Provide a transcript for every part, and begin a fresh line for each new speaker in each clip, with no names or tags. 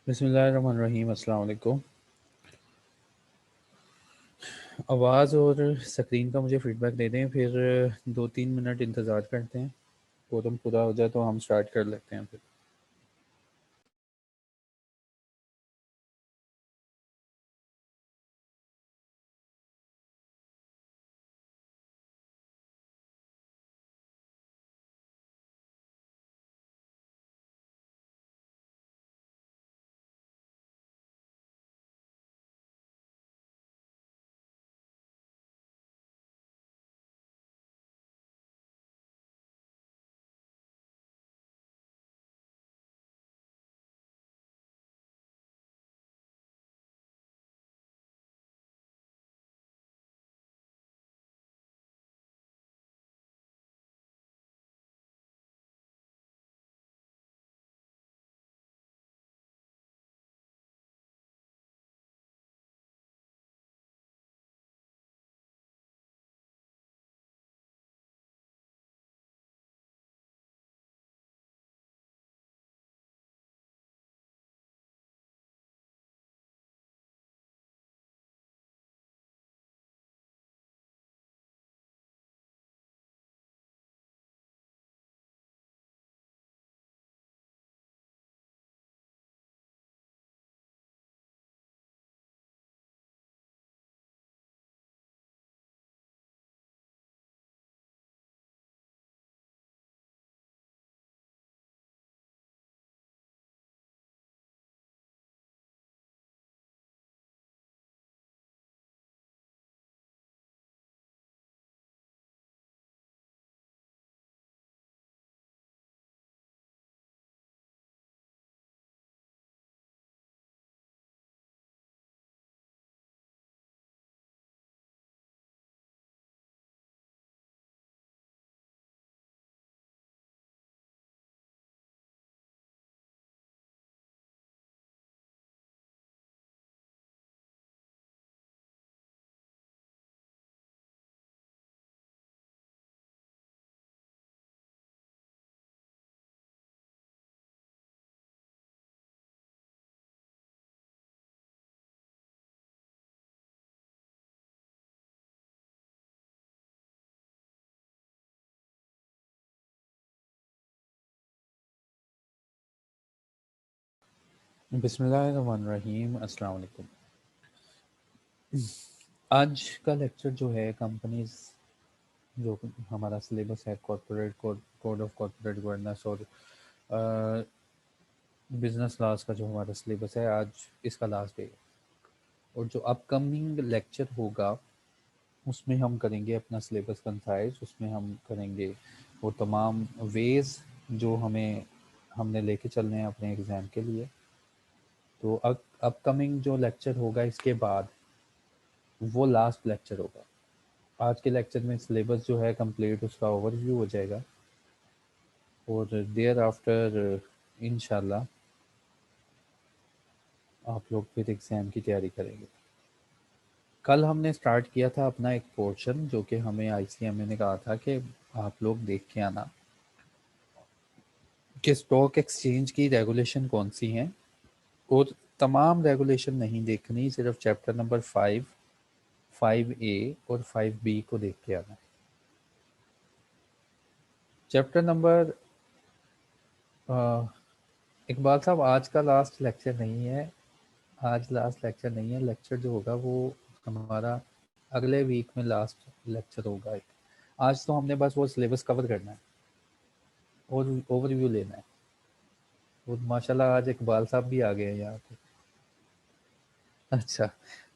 बिस्मिल्लाहिर्रहमानिर्रहीम। अस्सलाम वालेकुम। आवाज़ और स्क्रीन का मुझे फ़ीडबैक दे दें, फिर 2-3 मिनट इंतज़ार करते हैं। कोरम पूरा हो जाए तो हम स्टार्ट कर लेते हैं फिर। बिस्मिल्लाहिर्रहमानिर्रहीम। अस्सलाम वालेकुम। आज का लेक्चर जो है कंपनीज, जो हमारा सिलेबस है corporate code, code of corporate governance और बिजनेस लॉज का जो हमारा सिलेबस है, आज इसका लास्ट डे है। और जो अपकमिंग लेक्चर होगा उसमें हम करेंगे अपना सिलेबस कंसाइज। उसमें हम करेंगे वो तमाम वेज जो हमने लेके चलने हैं अपने एग्ज़ाम के लिए। तो अपकमिंग जो लेक्चर होगा इसके बाद वो लास्ट लेक्चर होगा। आज के लेक्चर में सिलेबस जो है कंप्लीट, उसका ओवरव्यू हो जाएगा और देयर आफ्टर इंशाल्लाह आप लोग फिर एग्ज़ाम की तैयारी करेंगे। कल हमने स्टार्ट किया था अपना एक पोर्शन जो कि हमें आईसीएमए ने कहा था कि आप लोग देख के आना कि स्टॉक एक्सचेंज की रेगुलेशन कौन सी हैं। और तमाम रेगुलेशन नहीं देखनी, सिर्फ चैप्टर नंबर 5 ए और 5 बी को देख के आना है। चैप्टर नंबर इकबाल साहब, आज का लास्ट लेक्चर नहीं है। आज लास्ट लेक्चर नहीं है। लेक्चर जो होगा वो हमारा अगले वीक में लास्ट लेक्चर होगा एक। आज तो हमने बस वो सिलेबस कवर करना है और ओवरव्यू लेना है। और माशाल्लाह आज इकबाल साहब भी आ गए हैं यहाँ पे। अच्छा,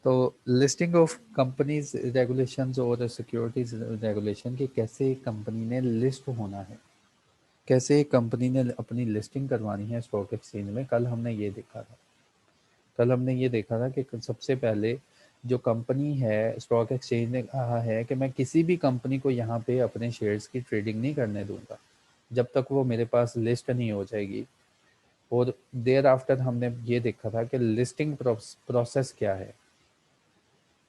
तो लिस्टिंग ऑफ कंपनीज रेगुलेशंस और सिक्योरिटीज रेगुलेशन के कैसे कंपनी ने लिस्ट होना है, कैसे कंपनी ने अपनी लिस्टिंग करवानी है स्टॉक एक्सचेंज में, कल हमने ये देखा था। कल हमने ये देखा था कि सबसे पहले जो कंपनी है, स्टॉक एक्सचेंज ने कहा है कि मैं किसी भी कंपनी को यहाँ पे अपने शेयर्स की ट्रेडिंग नहीं करने दूंगा जब तक वो मेरे पास लिस्ट नहीं हो जाएगी। और देयर आफ्टर हमने ये देखा था कि लिस्टिंग प्रोसेस क्या है,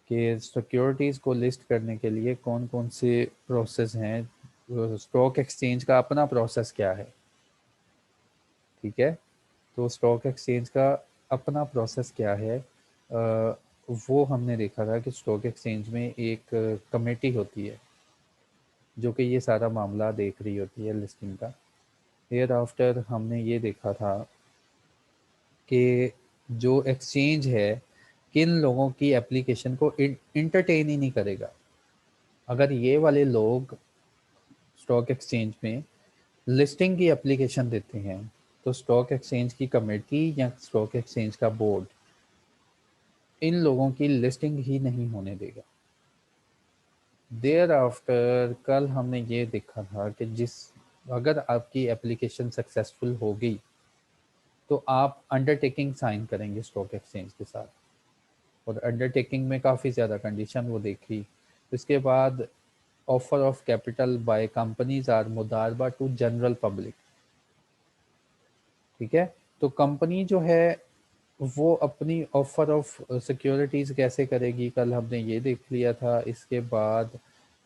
कि सिक्योरिटीज़ को लिस्ट करने के लिए कौन कौन से प्रोसेस हैं। स्टॉक एक्सचेंज का अपना प्रोसेस क्या है, ठीक है। तो स्टॉक एक्सचेंज का अपना प्रोसेस क्या है, वो हमने देखा था कि स्टॉक एक्सचेंज में एक कमेटी होती है जो कि ये सारा मामला देख रही होती है लिस्टिंग का। हेयर आफ्टर हमने ये देखा था कि जो एक्सचेंज है किन लोगों की एप्लीकेशन को इंटरटेन ही नहीं करेगा। अगर ये वाले लोग स्टॉक एक्सचेंज में लिस्टिंग की एप्लीकेशन देते हैं तो स्टॉक एक्सचेंज की कमेटी या स्टॉक एक्सचेंज का बोर्ड इन लोगों की लिस्टिंग ही नहीं होने देगा। देयर आफ्टर कल हमने ये देखा था कि अगर आपकी एप्लीकेशन सक्सेसफुल हो गई तो आप अंडरटेकिंग साइन करेंगे स्टॉक एक्सचेंज के साथ, और अंडरटेकिंग में काफ़ी ज़्यादा कंडीशन वो देखी। इसके बाद offer of capital by companies or मुदारबा टू जनरल पब्लिक। ठीक है, तो कंपनी जो है वो अपनी ऑफर ऑफ सिक्योरिटीज़ कैसे करेगी, कल हमने ये देख लिया था। इसके बाद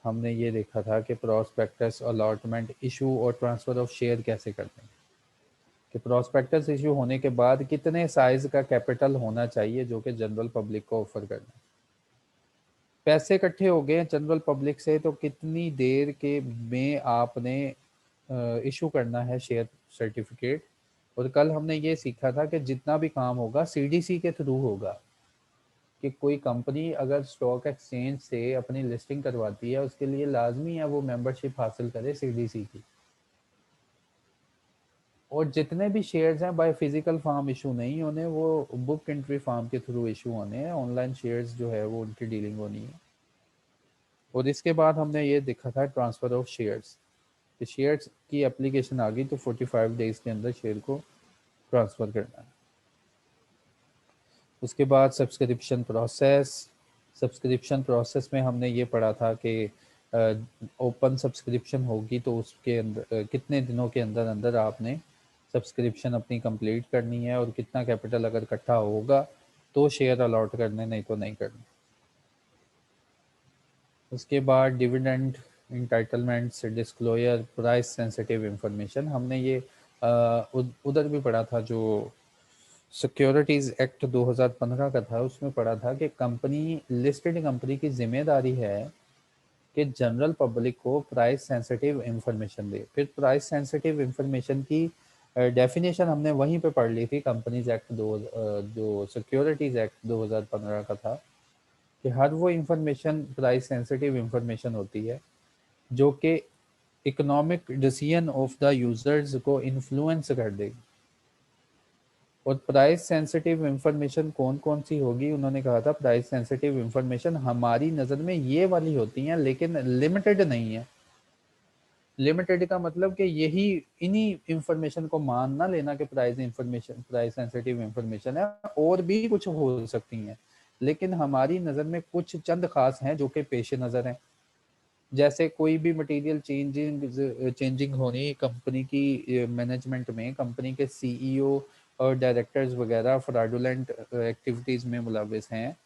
हमने ये देखा था कि प्रोस्पेक्टस अलॉटमेंट इशू और ट्रांसफ़र ऑफ शेयर कैसे करते हैं, कि प्रोस्पेक्टस इशू होने के बाद कितने साइज़ का कैपिटल होना चाहिए जो कि जनरल पब्लिक को ऑफर करना है। पैसे इकट्ठे हो गए जनरल पब्लिक से तो कितनी देर के में आपने इशू करना है शेयर सर्टिफिकेट। और कल हमने ये सीखा था कि जितना भी काम होगा सीडीसी के थ्रू होगा, कि कोई कंपनी अगर स्टॉक एक्सचेंज से अपनी लिस्टिंग करवाती है उसके लिए लाजमी है वो मेंबरशिप हासिल करे सीडीसी की। और जितने भी शेयर्स हैं बाय फिजिकल फार्म इशू नहीं होने, वो बुक एंट्री फार्म के थ्रू इशू होने हैं। ऑनलाइन शेयर्स जो है वो उनकी डीलिंग होनी है। और इसके बाद हमने ये देखा था ट्रांसफ़र ऑफ शेयर्स, कि शेयर्स की एप्लीकेशन आ गई तो 45 डेज के अंदर शेयर को ट्रांसफ़र करना है। उसके बाद सब्सक्रिप्शन प्रोसेस में हमने ये पढ़ा था कि ओपन सब्सक्रिप्शन होगी तो उसके अंदर कितने दिनों के अंदर अंदर आपने सब्सक्रिप्शन अपनी कंप्लीट करनी है, और कितना कैपिटल अगर इकट्ठा होगा तो शेयर अलॉट करने, नहीं तो नहीं करने। उसके बाद dividend entitlements disclosure price sensitive information हमने ये उधर भी पढ़ा था, जो सिक्योरिटीज़ एक्ट 2015 का था उसमें पढ़ा था कि कंपनी लिस्टेड कंपनी की जिम्मेदारी है कि जनरल पब्लिक को प्राइस सेंसिटिव इंफॉर्मेशन दे। फिर प्राइस सेंसिटिव इंफॉर्मेशन की डेफिनेशन हमने वहीं पे पढ़ ली थी कंपनीज एक्ट जो सिक्योरिटीज़ एक्ट 2015 का था, कि हर वो इंफॉर्मेशन प्राइस सेंसिटिव इंफॉर्मेशन होती है जो कि economic decision of the users को इन्फ्लुएंस कर देगी। और प्राइस सेंसिटिव इंफॉर्मेशन कौन कौन सी होगी, उन्होंने कहा था प्राइस सेंसिटिव इंफॉर्मेशन हमारी नज़र में ये वाली होती हैं, लेकिन लिमिटेड नहीं है। लिमिटेड का मतलब कि यही इन्हीं इंफॉर्मेशन को मान ना लेना कि प्राइस सेंसिटिव इंफॉर्मेशन है, और भी कुछ हो सकती हैं, लेकिन हमारी नज़र में कुछ चंद खास हैं जो कि पेश नज़र हैं। जैसे कोई भी मटेरियल चेंजिंग होनी कंपनी की मैनेजमेंट में, कंपनी के सीईओ और डायरेक्टर्स वगैरह फ्रॉडुलेंट एक्टिविटीज़ में मुलविस हैं,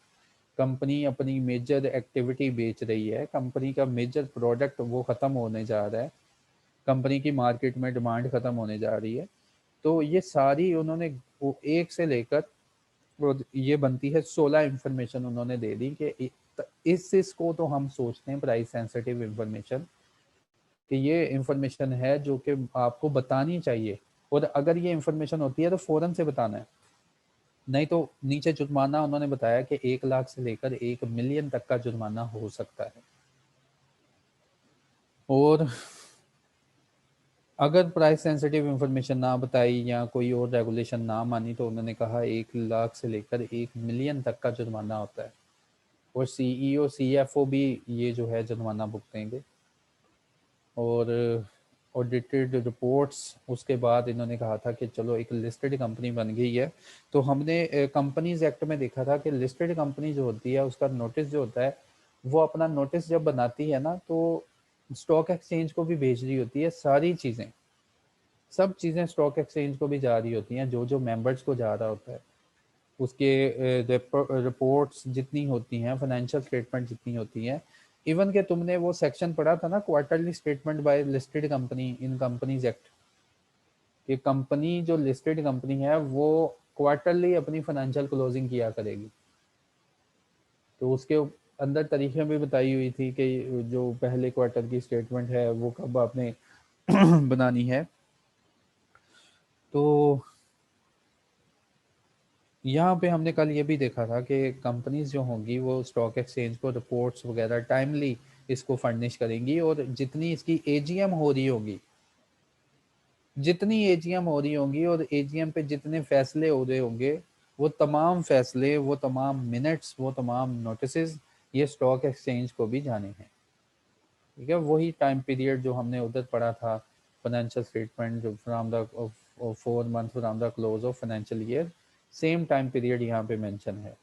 कंपनी अपनी मेजर एक्टिविटी बेच रही है, कंपनी का मेजर प्रोडक्ट वो ख़त्म होने जा रहा है, कंपनी की मार्केट में डिमांड ख़त्म होने जा रही है, तो ये सारी उन्होंने एक से लेकर ये बनती है 16 इंफॉर्मेशन उन्होंने दे दी कि इसको तो हम सोचते हैं प्राइस सेंसिटिव इंफॉर्मेशन, कि ये इंफॉर्मेशन है जो कि आपको बतानी चाहिए, और अगर ये इंफॉर्मेशन होती है तो फ़ौरन से बताना है, नहीं तो नीचे जुर्माना उन्होंने बताया कि 1 लाख से लेकर 1 मिलियन तक का जुर्माना हो सकता है। और अगर प्राइस सेंसिटिव इंफॉर्मेशन ना बताई या कोई और रेगुलेशन ना मानी तो उन्होंने कहा 1 लाख से लेकर 1 मिलियन तक का जुर्माना होता है, और सीईओ सीएफओ भी ये जो है जुर्माना भुगतेंगे। और ऑडिटेड रिपोर्ट्स, उसके बाद इन्होंने कहा था कि चलो एक लिस्टेड कंपनी बन गई है, तो हमने कंपनीज एक्ट में देखा था कि लिस्टेड कंपनी जो होती है उसका नोटिस जो होता है, वो अपना नोटिस जब बनाती है ना तो स्टॉक एक्सचेंज को भी भेज रही होती है, सारी चीज़ें सब चीज़ें स्टॉक एक्सचेंज को भी जा रही होती हैं, जो जो मेंबर्स को जा रहा होता है उसके रिपोर्ट्स जितनी होती हैं, फाइनेंशियल स्टेटमेंट जितनी होती हैं। इवन के तुमने वो सेक्शन पढ़ा था ना quarterly statement by listed company in companies act, कि कंपनी जो लिस्टेड कंपनी है वो क्वार्टरली अपनी फाइनेंशियल क्लोजिंग किया करेगी। तो उसके अंदर तरीके भी बताई हुई थी कि जो पहले क्वार्टर की स्टेटमेंट है वो कब आपने बनानी है। तो यहाँ पे हमने कल ये भी देखा था कि कंपनीज जो होंगी वो स्टॉक एक्सचेंज को रिपोर्ट्स वगैरह टाइमली इसको फर्निश करेंगी, और जितनी इसकी एजीएम हो रही होगी, जितनी एजीएम हो रही होंगी और एजीएम पे जितने फैसले हो रहे होंगे, वो तमाम फैसले, वो तमाम मिनट्स, वो तमाम नोटिसेस ये स्टॉक एक्सचेंज को भी जाने हैं। ठीक है, वही टाइम पीरियड जो हमने उधर पढ़ा था, financial statement from the 4 month from the close of financial year, same time period यहाँ पे मेंशन है,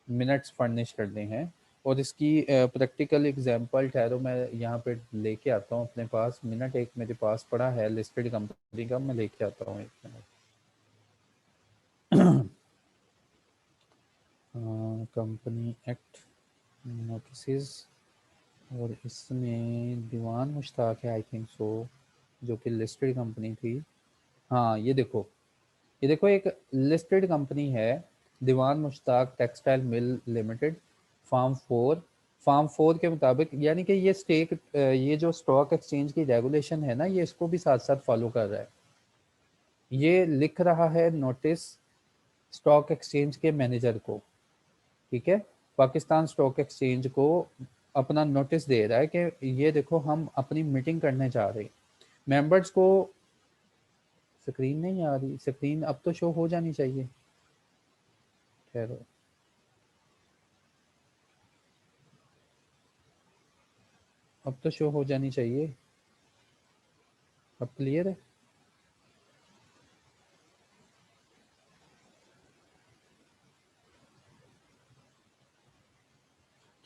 मिनट्स फर्निश करने हैं। और इसकी प्रैक्टिकल एग्जांपल ठहरो मैं यहाँ पे लेके आता हूँ अपने पास, मिनट एक मेरे पास पड़ा है लिस्टेड कंपनी का, मैं लेके आता हूँ 1 मिनट। कंपनी एक्ट नोटिस, और इसमें दीवान मुश्ताक है आई थिंक सो, जो कि लिस्टेड कंपनी थी। हाँ ये देखो, ये देखो एक लिस्टेड कंपनी है, Dewan Mushtaq textile mill limited, form 4 के मुताबिक, यानी कि ये स्टेक, ये जो स्टॉक एक्सचेंज की रेगुलेशन है ना, ये इसको भी साथ साथ फॉलो कर रहा है। ये लिख रहा है नोटिस स्टॉक एक्सचेंज के मैनेजर को, ठीक है, पाकिस्तान स्टॉक एक्सचेंज को अपना नोटिस दे रहा है कि ये देखो हम अपनी मीटिंग करने जा रहे हैं, मेंबर्स को। स्क्रीन नहीं आ रही, स्क्रीन अब तो शो हो जानी चाहिए, ठहरो, अब तो शो हो जानी चाहिए, अब क्लियर है।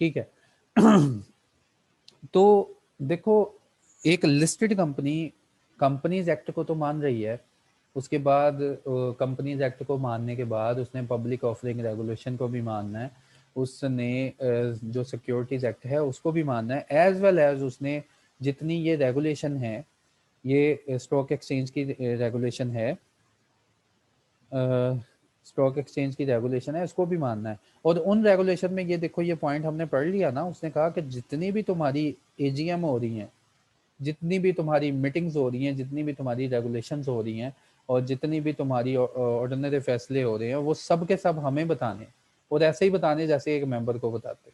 ठीक है। तो देखो, एक लिस्टेड कंपनी कंपनीज एक्ट को तो मान रही है, उसके बाद कंपनीज एक्ट को मानने के बाद उसने पब्लिक ऑफरिंग रेगुलेशन को भी मानना है, उसने जो सिक्योरिटीज एक्ट है उसको भी मानना है, एज वेल एज उसने जितनी ये रेगुलेशन है, ये स्टॉक एक्सचेंज की रेगुलेशन है, स्टॉक एक्सचेंज की रेगुलेशन है, इसको भी मानना है। और उन रेगुलेशन में ये देखो, ये पॉइंट हमने पढ़ लिया ना, उसने कहा कि जितनी भी तुम्हारी एजीएम हो रही हैं, जितनी भी तुम्हारी मीटिंग्स हो रही हैं, जितनी भी तुम्हारी रेगुलेशंस हो रही हैं, और जितनी भी तुम्हारी ऑर्डिनरी फैसले हो रहे हैं, वो सब के सब हमें बताने, और ऐसे ही बताने जैसे एक मेंबर को बताते।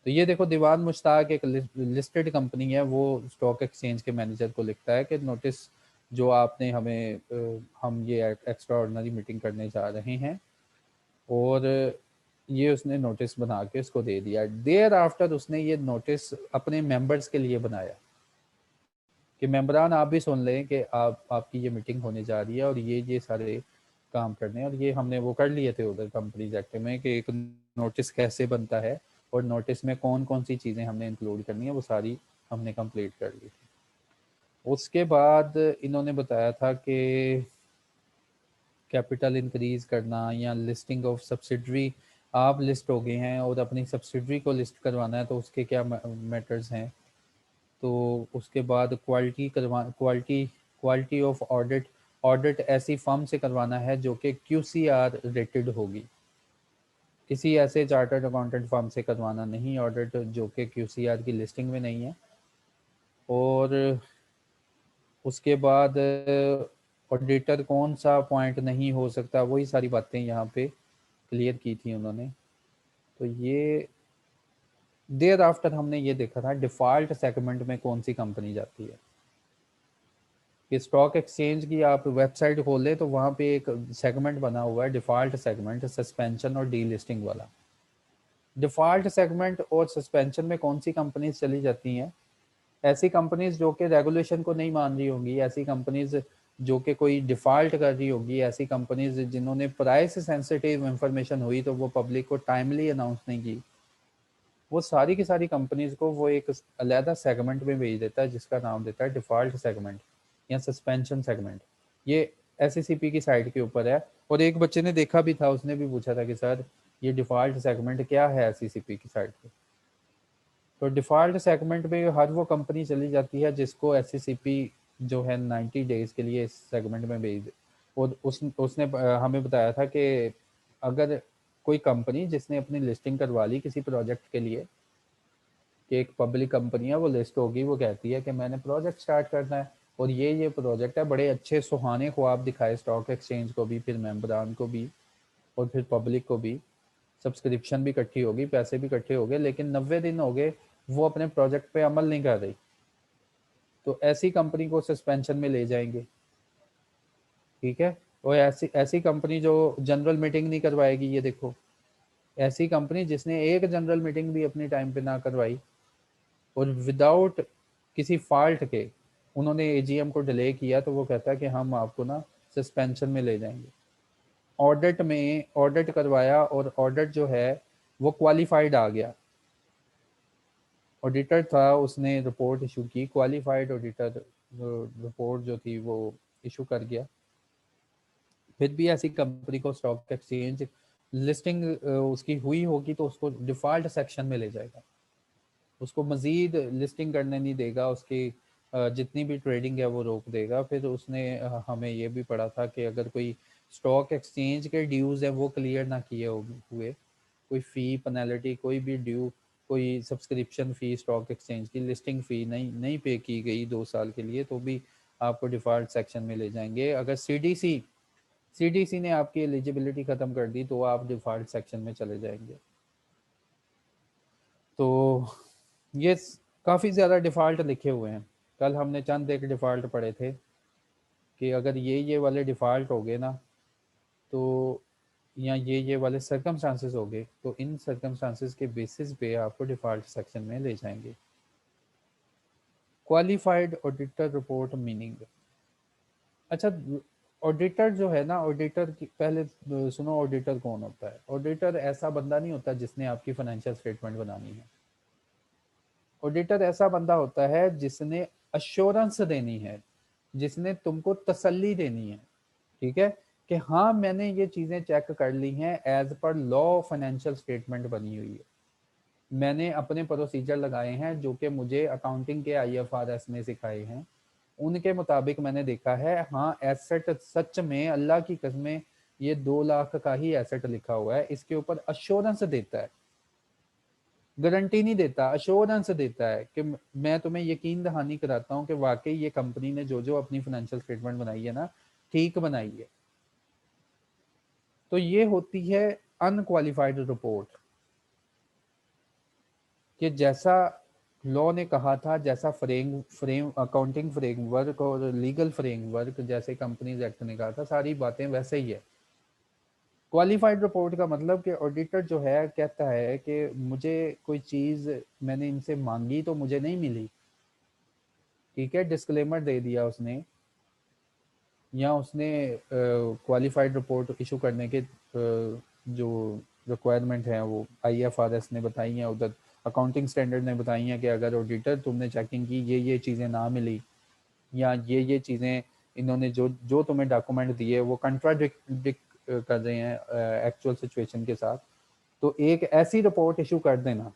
तो ये देखो, दीवान मुश्ताक एक लिस्टेड कंपनी है, वो स्टॉक एक्सचेंज के मैनेजर को लिखता है कि नोटिस जो आपने हमें, हम ये एक्स्ट्रा ऑर्डिनरी मीटिंग करने जा रहे हैं, और ये उसने नोटिस बना के उसको दे दिया। देयर आफ्टर उसने ये नोटिस अपने मेंबर्स के लिए बनाया कि मेंबरान आप भी सुन लें कि आपकी ये मीटिंग होने जा रही है, और ये सारे काम करने हैं, और ये हमने वो कर लिए थे उधर कंपनीज एक्ट में कि एक नोटिस कैसे बनता है, और नोटिस में कौन कौन सी चीज़ें हमने इंक्लूड करनी है, वो सारी हमने कंप्लीट कर ली थी। उसके बाद इन्होंने बताया था कि कैपिटल इंक्रीज करना या लिस्टिंग ऑफ सब्सिडरी, आप लिस्ट हो गए हैं और अपनी सब्सिडरी को लिस्ट करवाना है, तो उसके क्या मैटर्स हैं। तो उसके बाद क्वालिटी ऑफ ऑडिट, ऑडिट ऐसी फर्म से करवाना है जो कि QCR रेटेड होगी, किसी ऐसे चार्टर्ड अकाउंटेंट फर्म से करवाना नहीं ऑडिट जो कि QCR की लिस्टिंग में नहीं है। और उसके बाद ऑडिटर कौन सा पॉइंट नहीं हो सकता, वही सारी बातें यहाँ पे क्लियर की थी उन्होंने। तो ये देयर आफ्टर हमने ये देखा था डिफ़ॉल्ट सेगमेंट में कौन सी कंपनी जाती है, कि स्टॉक एक्सचेंज की आप वेबसाइट खोलें तो वहाँ पे एक सेगमेंट बना हुआ है, डिफ़ॉल्ट सेगमेंट, सस्पेंशन और डी लिस्टिंग वाला। डिफ़ॉल्ट सेगमेंट और सस्पेंशन में कौन सी कंपनीज चली जाती हैं, ऐसी कंपनीज जो कि रेगुलेशन को नहीं मान रही होंगी, ऐसी कंपनीज जो कि कोई डिफ़ॉल्ट कर रही होगी, ऐसी कंपनीज जिन्होंने प्राइस सेंसिटिव इंफॉर्मेशन हुई तो वो पब्लिक को टाइमली अनाउंस नहीं की, वो सारी की सारी कंपनीज को वो एक अलहदा सेगमेंट में भेज देता है जिसका नाम देता है डिफ़ॉल्ट सेगमेंट या सस्पेंशन सेगमेंट। ये SECP की साइट के ऊपर है, और एक बच्चे ने देखा भी था, उसने भी पूछा था कि सर ये डिफ़ॉल्ट सेगमेंट क्या है SECP की साइट पे। तो डिफ़ॉल्ट सेगमेंट में हर वो कंपनी चली जाती है जिसको SECP जो है 90 डेज के लिए इस सेगमेंट में भेज दे, और उसने हमें बताया था कि अगर कोई कंपनी जिसने अपनी लिस्टिंग करवा ली किसी प्रोजेक्ट के लिए, कि एक पब्लिक कंपनी है, वो लिस्ट होगी, वो कहती है कि मैंने प्रोजेक्ट स्टार्ट करना है और ये प्रोजेक्ट है, बड़े अच्छे सुहाने ख्वाब दिखाए स्टॉक एक्सचेंज को भी, फिर मेंबरान को भी और फिर पब्लिक को भी, सब्सक्रिप्शन भी इकट्ठी होगी, पैसे भी इकट्ठे हो गए, लेकिन 90 दिन हो गए वो अपने प्रोजेक्ट पे अमल नहीं कर रही, तो ऐसी कंपनी को सस्पेंशन में ले जाएंगे। ठीक है, और ऐसी ऐसी कंपनी जो जनरल मीटिंग नहीं करवाएगी, ये देखो, ऐसी कंपनी जिसने एक जनरल मीटिंग भी अपनी टाइम पे ना करवाई और विदाउट किसी फॉल्ट के उन्होंने एजीएम को डिले किया, तो वो कहता है कि हम आपको ना सस्पेंशन में ले जाएंगे। ऑडिट में ऑडिट करवाया और ऑडिट जो है वो क्वालिफाइड आ गया, ऑडिटर था, उसने रिपोर्ट इशू की, क्वालिफाइड ऑडिटर रिपोर्ट जो थी वो इशू कर गया, फिर भी ऐसी कंपनी को स्टॉक एक्सचेंज लिस्टिंग उसकी हुई होगी तो उसको डिफॉल्ट सेक्शन में ले जाएगा, उसको मजीद लिस्टिंग करने नहीं देगा, उसकी जितनी भी ट्रेडिंग है वो रोक देगा। फिर उसने हमें ये भी पढ़ा था कि अगर कोई स्टॉक एक्सचेंज के ड्यूज़ है वो क्लियर ना किए हुए, कोई फ़ी पेनल्टी कोई भी ड्यू, कोई सब्सक्रिप्शन फ़ी, स्टॉक एक्सचेंज की लिस्टिंग फ़ी नहीं पे की गई 2 साल के लिए, तो भी आपको डिफ़ॉल्ट सेक्शन में ले जाएंगे। अगर सीडीसी ने आपकी एलिजिबिलिटी ख़त्म कर दी तो आप डिफ़ॉल्ट सेक्शन में चले जाएंगे। तो ये काफ़ी ज़्यादा डिफ़ॉल्ट लिखे हुए हैं। कल हमने चंद एक डिफ़ॉल्ट पढ़े थे कि अगर ये वाले डिफ़ॉल्ट हो गए ना, तो या ये वाले सर्कमस्टांसेस हो गए, तो इन सर्कमस्टांसेस के बेसिस पे आपको डिफ़ॉल्ट सेक्शन में ले जाएंगे। क्वालिफाइड ऑडिटर रिपोर्ट मीनिंग, अच्छा, ऑडिटर जो है ना, ऑडिटर की पहले सुनो, ऑडिटर कौन होता है? ऑडिटर ऐसा बंदा नहीं होता जिसने आपकी फाइनेंशियल स्टेटमेंट बनानी है। ऑडिटर ऐसा बंदा होता है जिसने अश्योरेंस देनी है, जिसने तुमको तसल्ली देनी है, ठीक है, कि हाँ मैंने ये चीज़ें चेक कर ली हैं, as per law financial statement बनी हुई है, मैंने अपने प्रोसीजर लगाए हैं जो कि मुझे अकाउंटिंग के आईएफआरएस ने सिखाए हैं, उनके मुताबिक मैंने देखा है, हाँ एसेट सच में अल्लाह की कसमें ये 2 लाख का ही एसेट लिखा हुआ है, इसके ऊपर अश्योरेंस देता है, गारंटी नहीं देता, अश्योरेंस देता है कि मैं तुम्हें यकीन दहानी कराता हूँ कि वाकई ये कंपनी ने जो जो अपनी फाइनेंशियल स्टेटमेंट बनाई है ना, ठीक बनाई है। तो ये होती है अनक्वालिफाइड रिपोर्ट, कि जैसा लॉ ने कहा था, जैसा फ्रेम फ्रेम अकाउंटिंग फ्रेमवर्क और लीगल फ्रेमवर्क जैसे कंपनीज एक्ट ने कहा था, सारी बातें वैसे ही है। क्वालिफाइड रिपोर्ट का मतलब कि ऑडिटर जो है कहता है कि मुझे कोई चीज़ मैंने इनसे मांगी तो मुझे नहीं मिली, ठीक है, डिस्क्लेमर दे दिया उसने, या उसने क्वालिफाइड रिपोर्ट इशू करने के जो रिक्वायरमेंट है वो आईएफआरएस ने बताई हैं, उधर अकाउंटिंग स्टैंडर्ड ने बताई हैं कि अगर ऑडिटर तुमने चेकिंग की, ये चीज़ें ना मिली, या ये चीज़ें इन्होंने जो जो तुम्हें डॉक्यूमेंट दिए वो कंट्राडिक्ट कर रहे हैं एक्चुअल सिचुएशन के साथ, तो एक ऐसी रिपोर्ट इशू कर देना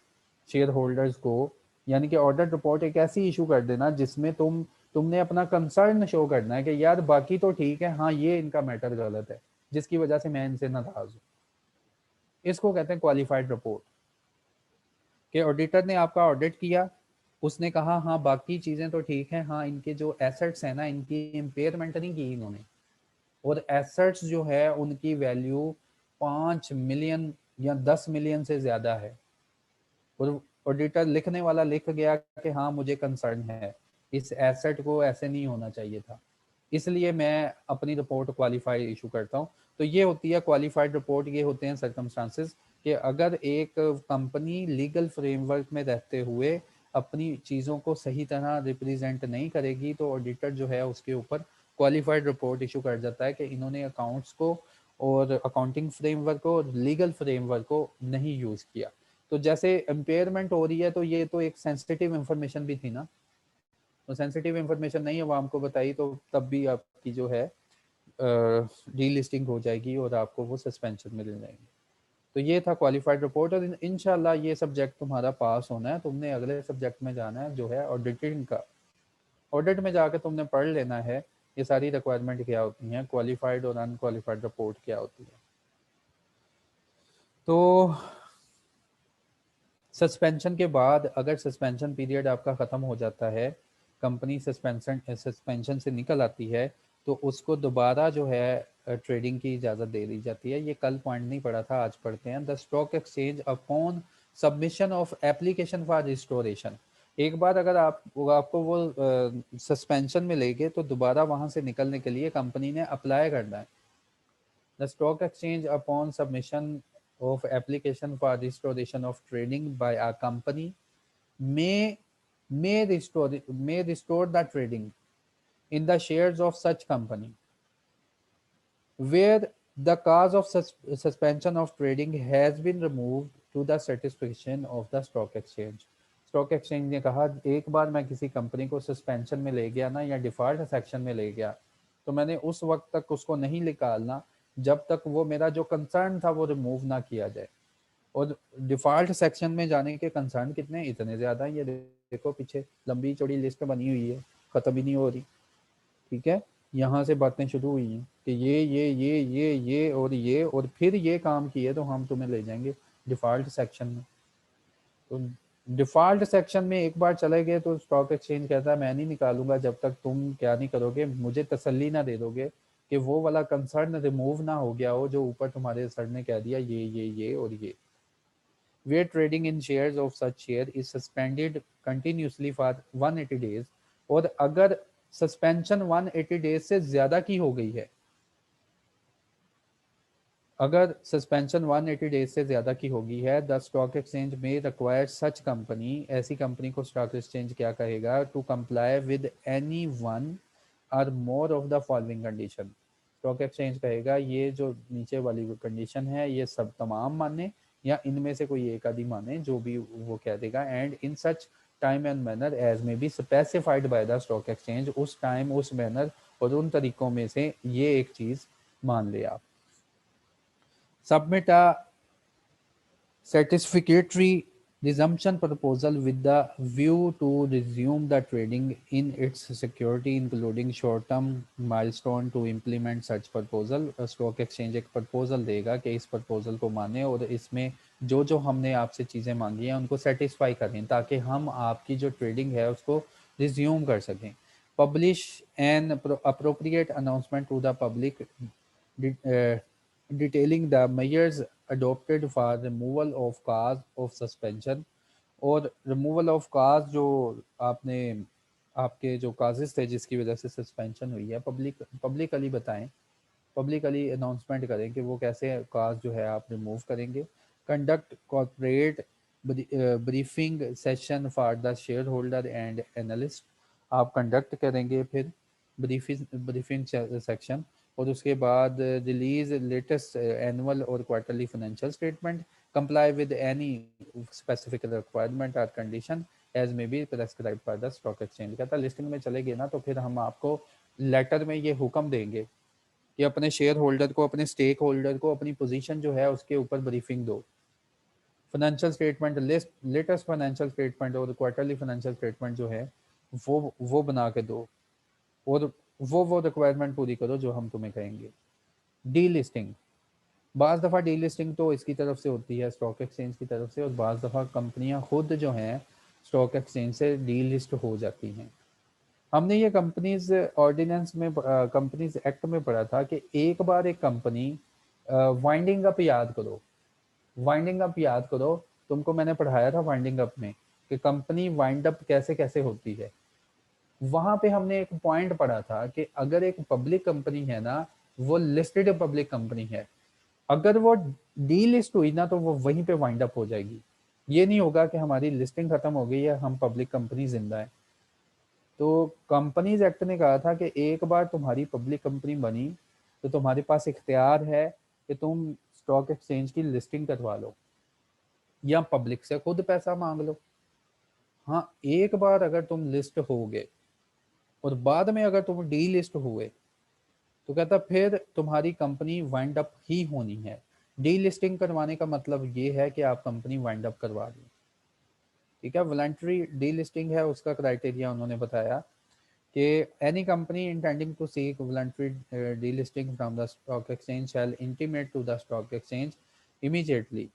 शेयर होल्डर्स को, यानी कि ऑडिट रिपोर्ट एक ऐसी इशू कर देना जिसमें तुमने अपना कंसर्न शो करना है कि यार बाकी तो ठीक है, हाँ ये इनका मैटर गलत है जिसकी वजह से मैं इनसे नाराज हूँ। इसको कहते हैं क्वालिफाइड रिपोर्ट, कि ऑडिटर ने आपका ऑडिट किया, उसने कहा हाँ बाकी चीज़ें तो ठीक हैं, हाँ इनके जो एसेट्स हैं ना, इनकी इम्पेयरमेंट नहीं की इन्होंने, और एसेट्स जो है उनकी वैल्यू 5 मिलियन या 10 मिलियन से ज़्यादा है, और ऑडिटर लिखने वाला लिख गया कि हाँ मुझे कंसर्न है, इस एसेट को ऐसे नहीं होना चाहिए था, इसलिए मैं अपनी रिपोर्ट क्वालिफाई इशू करता हूँ। तो ये होती है क्वालिफाइड रिपोर्ट, ये होते हैं सर्कमस्टांसेस कि अगर एक कंपनी लीगल फ्रेमवर्क में रहते हुए अपनी चीज़ों को सही तरह रिप्रेजेंट नहीं करेगी, तो ऑडिटर जो है उसके ऊपर क्वालिफाइड रिपोर्ट इशू कर जाता है कि इन्होंने अकाउंट्स को और अकाउंटिंग फ्रेमवर्क को और लीगल फ्रेमवर्क को नहीं यूज़ किया। तो जैसे इम्पेयरमेंट हो रही है, तो ये तो एक सेंसिटिव इंफॉर्मेशन भी थी ना, तो सेंसिटिव इंफॉर्मेशन नहीं है वो हमको बताई, तो तब भी आपकी जो है डीलिस्टिंग हो जाएगी और आपको वो सस्पेंशन में ले जाएंगे। तो ये था क्वालिफाइड रिपोर्ट, और इंशाल्लाह ये सब्जेक्ट तुम्हारा पास होना है, तुमने अगले सब्जेक्ट में जाना है जो है ऑडिटिंग का। ऑडिट में जाकर तुमने पढ़ लेना है ये सारी रिक्वायरमेंट क्या होती हैं, क्वालिफाइड और अनक्वालिफाइड रिपोर्ट क्या होती है। तो सस्पेंशन के बाद अगर सस्पेंशन पीरियड आपका ख़त्म हो जाता है, कंपनी सस्पेंशन से निकल आती है, तो उसको दोबारा जो है ट्रेडिंग की इजाज़त दे दी जाती है। ये कल पॉइंट नहीं पढ़ा था, आज पढ़ते हैं। The stock exchange upon submission of application for restoration. एक बार अगर आपको वो सस्पेंशन में ले गए तो दोबारा वहाँ से निकलने के लिए कंपनी ने अप्लाई करना है। The stock exchange, upon submission of application for restoration of trading by a company, may restore the trading in the shares of such company where the cause of suspension of trading has been removed to the satisfaction of the stock exchange. Stock exchange ने कहा एक बार मैं किसी company को suspension में ले गया ना, या डिफॉल्ट सेक्शन में ले गया, तो मैंने उस वक्त तक उसको नहीं निकालना जब तक वो मेरा जो कंसर्न था वो रिमूव ना किया जाए। और डिफॉल्ट सेक्शन में जाने के कंसर्न कितने, इतने ज़्यादा, ये देखो पीछे लंबी चौड़ी लिस्ट बनी हुई है, ख़त्म ही नहीं हो रही। ठीक है, यहाँ से बातें शुरू हुई हैं कि ये और फिर ये काम किए तो हम तुम्हें ले जाएंगे डिफ़ॉल्ट सेक्शन में। तो डिफ़ॉल्ट सेक्शन में एक बार चले गए तो स्टॉक एक्सचेंज कहता है मैं नहीं निकालूंगा जब तक तुम क्या नहीं करोगे, मुझे तसल्ली ना दे दोगे कि वो वाला कंसर्न रिमूव ना हो गया हो जो ऊपर तुम्हारे सर ने कह दिया ये और ये। Where trading in shares of such share is suspended continuously for 180 days, और अगर सस्पेंशन 180 डेज से ज्यादा की हो गई है, अगर सस्पेंशन 180 डेज से ज्यादा की होगी है, द स्टॉक एक्सचेंज में रिक्वायर सच कंपनी, ऐसी कंपनी को स्टॉक एक्सचेंज क्या कहेगा, to comply with any one or more of the following condition. Stock exchange कहेगा ये जो नीचे वाली कंडीशन है ये सब तमाम माने या इनमें से कोई एक आदि माने, जो भी वो कह देगा। And in such time and manner as may be specified by the stock exchange, उस टाइम उस मैनर और उन तरीकों में से ये एक चीज मान ले आप। Submit a satisfactory resumption proposal with the view to resume the trading in its security, including short-term milestone to implement such proposal. Stock exchange एक प्रपोजल देगा कि इस प्रपोजल को माने और इसमें जो जो हमने आपसे चीज़ें मांगी हैं उनको सेटिस्फाई करें ताकि हम आपकी जो ट्रेडिंग है उसको रिज्यूम कर सकें। Publish an appropriate announcement to the public detailing the measures adopted for removal of cause of suspension, और removal of cause जो आपने आपके जो काजेस थे जिसकी वजह से सस्पेंशन हुई है पब्लिकली बताएं, पब्लिकली अनाउंसमेंट करें कि वो कैसे काज जो है आप रिमूव करेंगे। Conduct corporate briefing session for the share holder and analyst, आप कंडक्ट करेंगे फिर ब्रीफिंग सेक्शन, और उसके बाद रिलीज लेटेस्ट एनुअल और quarterly financial statement, comply with any specific requirement और condition as may be prescribe bye the stock exchange. कहता listing में चले गए ना तो फिर हम आपको लेटर में ये हुक्म देंगे कि अपने शेयर होल्डर को, अपने स्टेक होल्डर को अपनी पोजीशन जो है उसके ऊपर ब्रीफिंग दो। Financial statement, list latest financial statement और क्वार्टरली फाइनेंशियल स्टेटमेंट जो है वो बना के दो, और वो रिक्वायरमेंट पूरी करो जो हम तुम्हें कहेंगे। डी लिस्टिंग, बाज़ दफ़ा डी लिस्टिंग तो इसकी तरफ से होती है स्टॉक एक्सचेंज की तरफ से, और बाज़ दफ़ा कंपनियां खुद जो हैं स्टॉक एक्सचेंज से डी लिस्ट हो जाती हैं। हमने ये कंपनीज ऑर्डिनेंस में कंपनीज एक्ट में पढ़ा था कि एक बार एक कंपनी वाइंडिंग अप याद करो, वाइंडिंग अप याद करो, तुमको मैंने पढ़ाया था वाइंडिंग अप में कि कंपनी वाइंड अप कैसे कैसे होती है। वहां पे हमने एक पॉइंट पढ़ा था कि अगर एक पब्लिक कंपनी है ना, वो लिस्टेड पब्लिक कंपनी है, अगर वो डी लिस्ट हुई ना तो वो वहीं पे वाइंड अप हो जाएगी। ये नहीं होगा कि हमारी लिस्टिंग खत्म हो गई है, हम पब्लिक कंपनी जिंदा है। तो कंपनीज एक्ट ने कहा था कि एक बार तुम्हारी पब्लिक कंपनी बनी तो तुम्हारे पास इख्तियार है कि तुम स्टॉक एक्सचेंज की लिस्टिंग करवा लो या पब्लिक से खुद पैसा मांग लो। हाँ, एक बार अगर तुम लिस्ट हो गए और बाद में अगर तुम डी लिस्ट हुए तो कहता फिर तुम्हारी कंपनी वाइंड अप ही होनी है। डी लिस्टिंग करवाने का मतलब ये है कि आप कंपनी वाइंड अप करवा दें। ठीक है, वॉलंटरी डी लिस्टिंग है, उसका क्राइटेरिया उन्होंने बताया कि any company intending to seek voluntary delisting from the stock exchange shall intimate to the stock exchange immediately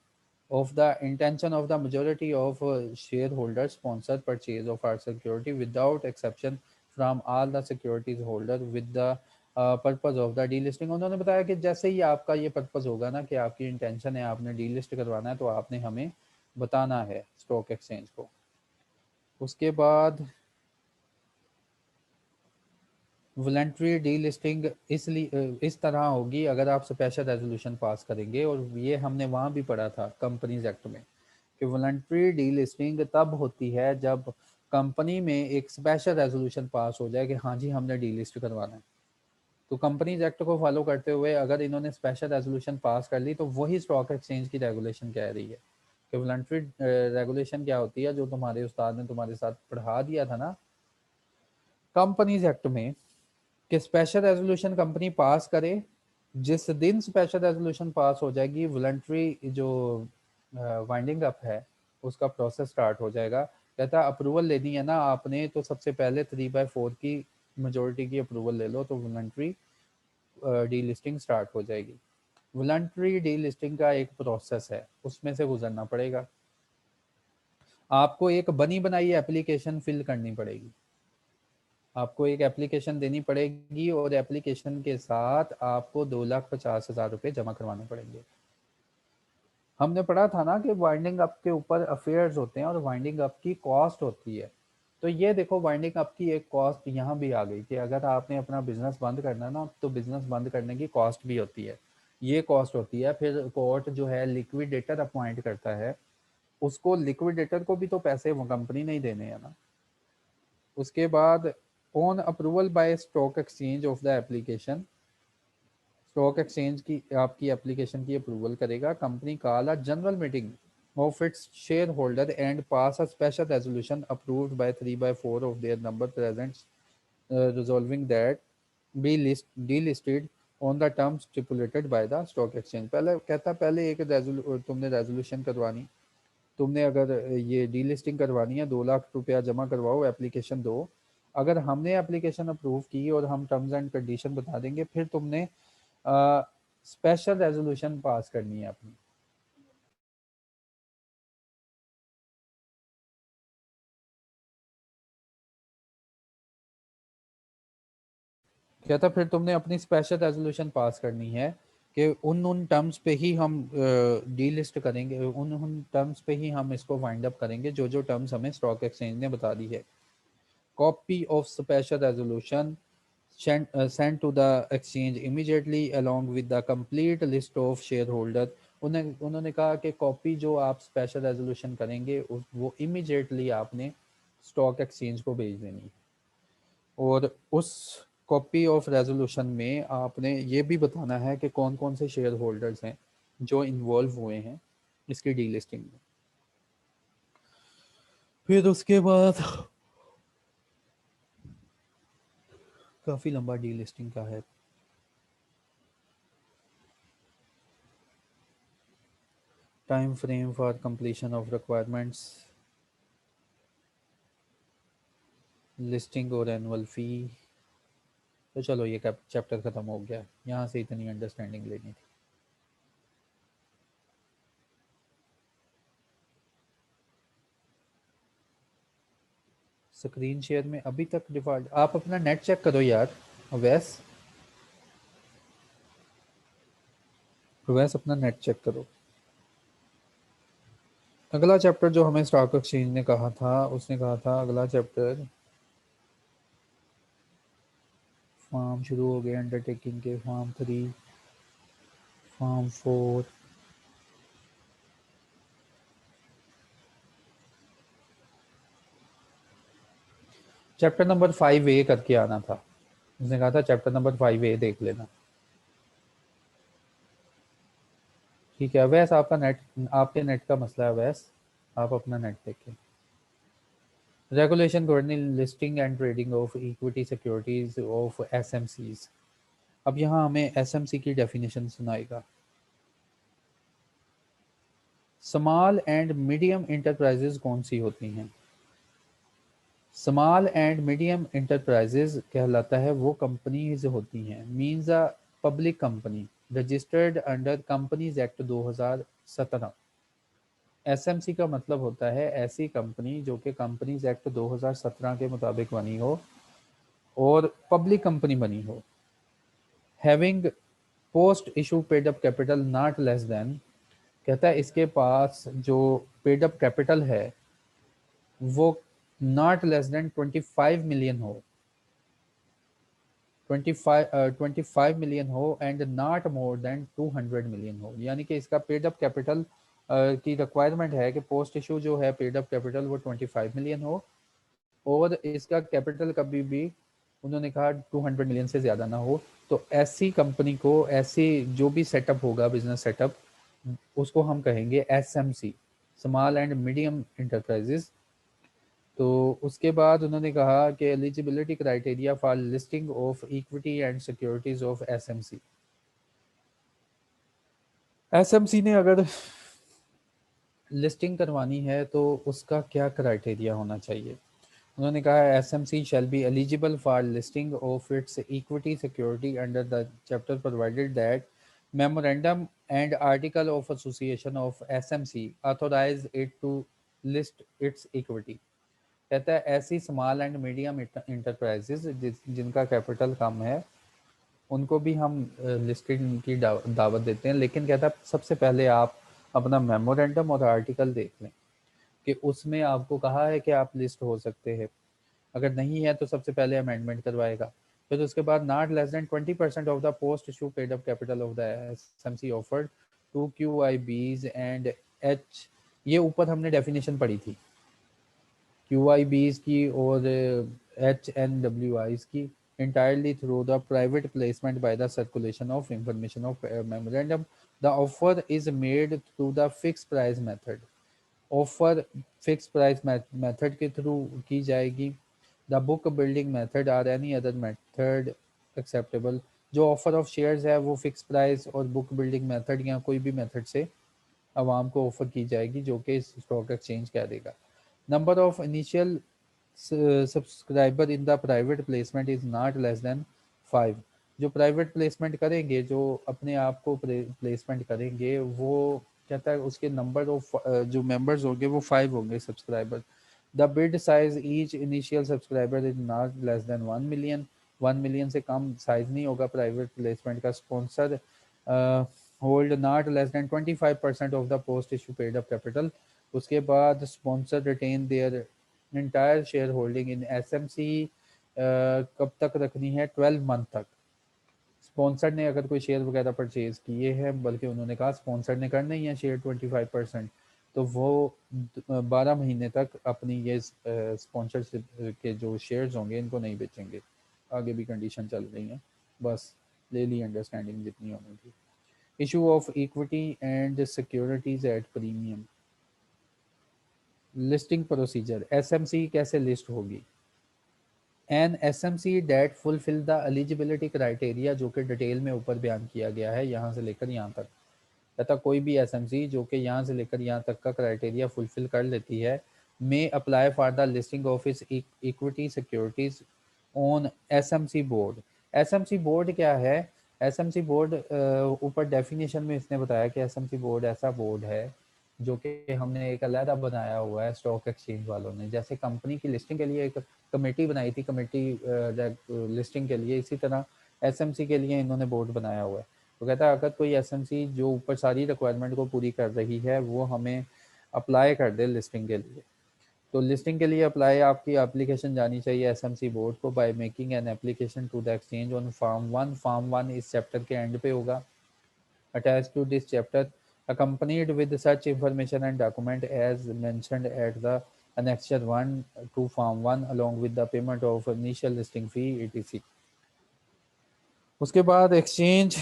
of the intention of the majority of shareholders sponsor purchase of our security without exception from all the securities holder with the purpose of the delisting. उन्होंने बताया कि जैसे ही आपका ये purpose होगा ना कि आपकी इंटेंशन है आपने डीलिस्ट करवाना है तो आपने हमें बताना है स्टॉक एक्सचेंज को। उसके बाद वॉलंटरी डीलिस्टिंग इसलिए इस तरह होगी अगर आप स्पेशल रेजोल्यूशन पास करेंगे, और ये हमने वहाँ भी पढ़ा था कंपनीज एक्ट में कि वॉलंटरी डीलिस्टिंग तब होती है जब कंपनी में एक स्पेशल रेजोल्यूशन पास हो जाए कि हाँ जी हमने डीलिस्ट करवाना है। तो कंपनीज एक्ट को फॉलो करते हुए अगर इन्होंने स्पेशल रेजोल्यूशन पास कर ली तो वही स्टॉक एक्सचेंज की रेगुलेशन कह रही है कि वॉलंटरी रेगुलेशन क्या होती है, जो तुम्हारे उस्ताद ने तुम्हारे साथ पढ़ा दिया था ना कंपनीज एक्ट में, कि स्पेशल रेजोल्यूशन कंपनी पास करे, जिस दिन स्पेशल रेजोल्यूशन पास हो जाएगी वॉलंटरी जो वाइंडिंग अप है उसका प्रोसेस स्टार्ट हो जाएगा। कहता है अप्रूवल लेनी है ना आपने तो सबसे पहले 3/4 की मेजोरिटी की अप्रूवल ले लो तो वॉलंटरी डीलिस्टिंग स्टार्ट हो जाएगी। वॉलंटरी डीलिस्टिंग का एक प्रोसेस है उसमें से गुजरना पड़ेगा। आपको एक बनी बनाई एप्लीकेशन फिल करनी पड़ेगी, आपको एक एप्लीकेशन देनी पड़ेगी और एप्लीकेशन के साथ आपको 2,50,000 रुपये जमा करवाने पड़ेंगे। हमने पढ़ा था ना कि वाइंडिंग अप के ऊपर अफेयर्स होते हैं और वाइंडिंग अप की कॉस्ट होती है। तो ये देखो वाइंडिंग अप की एक कॉस्ट यहाँ भी आ गई कि अगर आपने अपना बिजनेस बंद करना ना तो बिजनेस बंद करने की कॉस्ट भी होती है, ये कॉस्ट होती है। फिर कोर्ट जो है लिक्विडेटर अपॉइंट करता है, उसको लिक्विडेटर को भी तो पैसे वो कंपनी नहीं देने हैं ना। उसके बाद on approval bye stock exchange of the application, stock exchange की आपकी एप्लीकेशन की अप्रूवल करेगा, company call a general meeting of its shareholder and pass a special resolution approved by 3/4 of their number present, resolving that be delisted on the terms stipulated by the stock exchange। पहले कहता पहले एक तुमने resolution करवानी, तुमने अगर ये delisting करवानी है 2 लाख रुपया जमा करवाओ, एप्लीकेशन दो। अगर हमने एप्लीकेशन अप्रूव की और हम टर्म्स एंड कंडीशन बता देंगे फिर तुमने स्पेशल रेजोल्यूशन पास करनी है अपनी। क्या था फिर तुमने अपनी स्पेशल रेजोल्यूशन पास करनी है कि उन टर्म्स पे ही हम डीलिस्ट करेंगे, उन टर्म्स पे ही हम इसको वाइंड अप करेंगे जो जो टर्म्स हमें स्टॉक एक्सचेंज ने बता दी है। Copy of special resolution sent to the exchange immediately along with the complete list of shareholder। उन्होंने कहा कि कॉपी जो आप स्पेशल रेजोल्यूशन करेंगे वो इमीडिएटली आपने स्टॉक एक्सचेंज को भेज देनी है। और उस कॉपी ऑफ रेजोल्यूशन में आपने ये भी बताना है कि कौन कौन से शेयर होल्डर्स हैं जो इन्वॉल्व हुए हैं इसकी डीलिस्टिंग में। फिर उसके बाद काफ़ी लंबा डीलिस्टिंग का है। Time frame for completion of requirements, listing और एनुअल फ़ी। तो चलो ये चैप्टर ख़त्म हो गया, यहाँ से इतनी अंडरस्टैंडिंग लेनी थी। स्क्रीन शेयर में अभी तक डिफ़ॉल्ट, आप अपना नेट चेक करो यार वैस, वैस अपना नेट चेक करो। अगला चैप्टर जो हमें स्टॉक एक्सचेंज ने कहा था, उसने कहा था अगला चैप्टर फॉर्म शुरू हो गए अंडरटेकिंग के, form 3, form 4, chapter number 5A करके आना था। उसने कहा था चैप्टर नंबर 5A देख लेना। ठीक है वैस, आपका नेट, आपके नेट का मसला है वैस, आप अपना नेट देखें। Regulation governing listing and trading of equity securities of SMEs. अब यहाँ हमें एसएमसी की डेफिनेशन सुनाएगा। स्मॉल एंड मीडियम इंटरप्राइजेज कौन सी होती हैं? स्मॉल एंड मीडियम इंटरप्राइजेज कहलाता है वो कंपनीज होती हैं, means a public company registered under companies act 2017। SMC का मतलब होता है ऐसी कंपनी जो कि कंपनीज एक्ट 2017 के मुताबिक बनी हो और पब्लिक कंपनी बनी हो। Having post issue paid up capital not less then, कहता है इसके पास जो पेड अप कैपिटल है वो नॉट लेस देन 25 मिलियन हो, 25 मिलियन हो and not more than 200 million हो। यानी कि इसका पेड अप कैपिटल की रिक्वायरमेंट है कि पोस्ट इशू जो है पेड अप कैपिटल वो 25 मिलियन हो और इसका कैपिटल कभी भी उन्होंने कहा 200 मिलियन से ज़्यादा ना हो। तो ऐसी कंपनी को, ऐसी जो भी सेटअप होगा बिजनेस सेटअप, उसको हम कहेंगे SMC, small and medium enterprises. तो उसके बाद उन्होंने कहा कि eligibility criteria for listing of equity and securities of SMC. SMC ने अगर लिस्टिंग करवानी है तो उसका क्या क्राइटेरिया होना चाहिए। उन्होंने कहा SMC shall be eligible for listing of its equity security under the chapter provided that memorandum and article of association of SMC authorise it to list its equity. कहता है ऐसी स्मॉल एंड मीडियम इंटरप्राइजेज जिनका capital कम है उनको भी हम listing की दावत देते हैं, लेकिन कहता है सबसे पहले आप अपना मेमोरेंडम और आर्टिकल देख लें कि उसमें आपको कहा है कि आप लिस्ट हो सकते हैं। अगर नहीं है तो सबसे पहले अमेंडमेंट करवाएगा। फिर उसके बाद not less than 20% of the post issue paid up capital of the SME offered to QIBs and H. ये ऊपर हमने डेफिनेशन पढ़ी थी क्यूआईबीज की और एचएनडब्ल्यूआईज की, entirely through the private placement by the circulation of information of memorandum. The offer is made through the fixed price method. Offer fixed price method के through की जाएगी। The book building method or any other method acceptable. जो offer of shares है वो fixed price और book building method या कोई भी मेथड से आवाम को ऑफर की जाएगी जो कि स्टॉक एक्सचेंज कह देगा। Number of initial subscriber in the private placement is not less then 5। जो प्राइवेट प्लेसमेंट करेंगे, जो अपने आप को प्लेसमेंट करेंगे, वो कहता है उसके नंबर ऑफ जो मेंबर्स होंगे वो 5 होंगे subscriber. The bid size each initial subscriber is not less than 1 million. 1 million से कम साइज नहीं होगा प्राइवेट प्लेसमेंट का। Sponsor hold not less than 25% of the post issue paid up capital. उसके बाद sponsor retain their entire shareholding in SMC. कब तक रखनी है? 12 मंथ तक। स्पॉन्सर ने अगर कोई शेयर वगैरह परचेज किए हैं, बल्कि उन्होंने कहा स्पॉन्सर ने करना ही है शेयर 25%, तो वो 12 महीने तक अपनी ये स्पॉन्सरशिप के जो शेयर्स होंगे इनको नहीं बेचेंगे। आगे भी कंडीशन चल रही हैं, बस ले ली अंडरस्टैंडिंग जितनी होनी थी। Issue of equity and securities at premium. Listing procedure, SMC कैसे लिस्ट होगी। An SMC that fulfil the eligibility criteria, जो कि डिटेल में ऊपर बयान किया गया है यहाँ से लेकर यहाँ तक। तथा कोई भी एसएमसी जो कि यहाँ से लेकर यहाँ तक का क्राइटेरिया फुलफिल कर लेती है, may apply for the listing of its equity securities on SME board. SME board क्या है? एसएमसी बोर्ड ऊपर डेफिनेशन में इसने बताया कि एसएमसी बोर्ड ऐसा बोर्ड है जो कि हमने एक अलहदा बनाया हुआ है स्टॉक एक्सचेंज वालों ने। जैसे कंपनी की लिस्टिंग के लिए एक कमेटी बनाई थी, कमेटी लिस्टिंग के लिए, इसी तरह एसएमसी के लिए इन्होंने बोर्ड बनाया हुआ है। तो कहता है अगर कोई एसएमसी जो ऊपर सारी रिक्वायरमेंट को पूरी कर रही है वो हमें अप्लाई कर दे लिस्टिंग के लिए। तो लिस्टिंग के लिए अप्लाई आपकी एप्लीकेशन जानी चाहिए एसएमसी बोर्ड को by making an application to the exchange on form 1। Form 1 इस चैप्टर के एंड पे होगा। Attach to this chapter accompanied with such information and document as mentioned at the annexure 1 to form 1 along with the payment of initial listing fee etc। उसके बाद exchange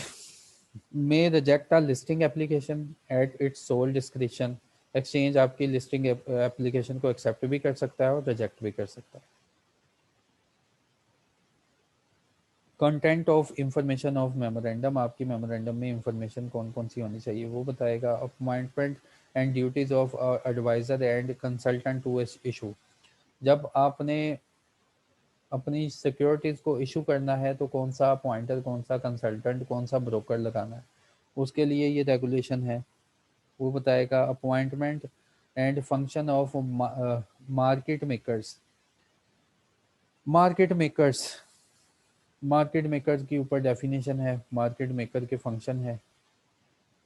में reject a listing application at its sole description. Exchange आपकी listing application को accept भी कर सकता है और रिजेक्ट भी कर सकता है। Content of information of memorandum, आपकी मेमोरेंडम में इंफॉर्मेशन कौन कौन सी होनी चाहिए वो बताएगा। Appointment and duties of adviser and consultant to issue, जब आपने अपनी सिक्योरिटीज़ को इशू करना है तो कौन सा अपॉइंटर, कौन सा कंसल्टेंट, कौन सा ब्रोकर लगाना है, उसके लिए ये रेगुलेशन है। वो बताएगा appointment and function of market makers. Market makers, market maker के ऊपर डेफिनेशन है, मार्केट मेकर के फंक्शन है।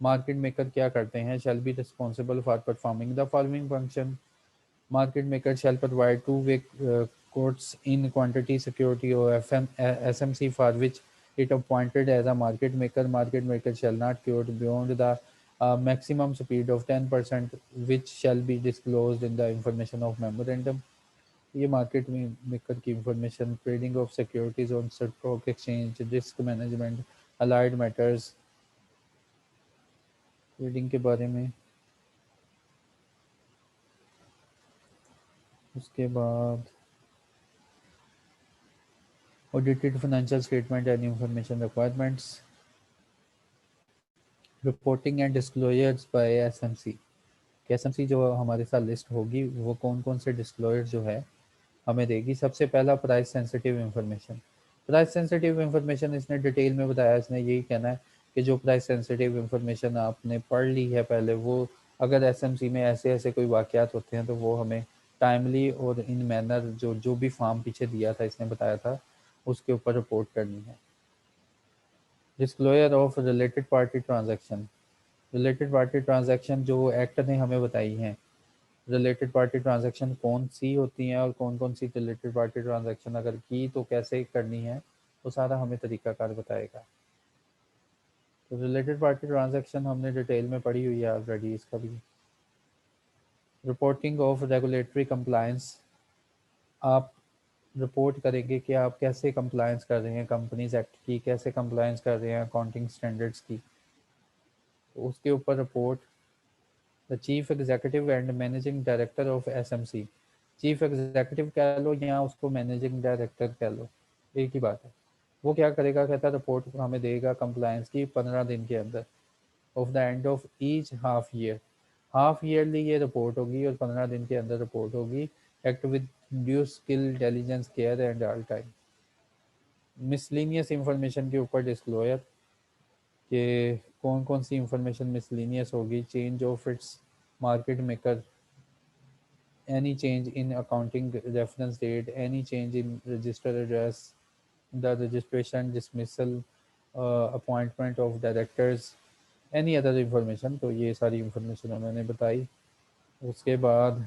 मार्केट मेकर क्या करते हैं? Shall be responsible for performing the following function. Market maker shall provide two-way quotes in quantity security or SMC for which it appointed as a market maker. Market maker shall not quote beyond the maximum speed of 10%, which shall be disclosed in the information of memorandum. ये market में maker की information, trading of securities on stock exchange, risk management, allied matters, trading के बारे में। उसके बाद audited financial statement and information requirements, reporting and disclosures by SMC. SMC जो हमारे साथ लिस्ट होगी वो कौन कौन से डिस्क्लोजर जो है हमें देगी। सबसे पहला price sensitive information. Price sensitive information इसने डिटेल में बताया, इसने यही कहना है कि जो प्राइस सेंसिटिव इंफॉर्मेशन आपने पढ़ ली है पहले, वो अगर एसएमसी में ऐसे ऐसे कोई वाक़यात होते हैं तो वो हमें टाइमली और इन मैनर जो जो भी फॉर्म पीछे दिया था, इसने बताया था, उसके ऊपर रिपोर्ट करनी है। Disclosure of related party transaction. Related party transaction जो एक्ट ने हमें बताई हैं, रिलेटेड पार्टी ट्रांजैक्शन कौन सी होती हैं और कौन कौन सी रिलेटेड पार्टी ट्रांजैक्शन अगर की तो कैसे करनी है, वो सारा हमें तरीकाकार बताएगा। तो रिलेटेड पार्टी ट्रांजैक्शन हमने डिटेल में पढ़ी हुई है ऑलरेडी, इसका भी। Reporting of regulatory compliance. आप रिपोर्ट करेंगे कि आप कैसे कंप्लायंस कर रहे हैं कंपनीज एक्ट की, कैसे कंप्लायंस कर रहे हैं अकाउंटिंग स्टैंडर्ड्स की, तो उसके ऊपर report. The chief executive and managing director of SMC. Chief executive कह लो या उसको मैनेजिंग डायरेक्टर कह लो, एक ही बात है। वो क्या करेगा? कहता है रिपोर्ट हमें देगा कंप्लायंस की 15 दिन के अंदर, of the end of each half year. Half yearly ये रिपोर्ट होगी और 15 दिन के अंदर रिपोर्ट होगी। Act with due skill, intelligence, care and all time. Miscellaneous information के ऊपर डिस्क्लोजर कि कौन कौन सी इंफॉर्मेशन मिसलिनियस होगी। Change of its market maker, any change in accounting reference date, any change in register address, the registration, dismissal, appointment of directors, any other information। तो ये सारी information उन्होंने बताई। उसके बाद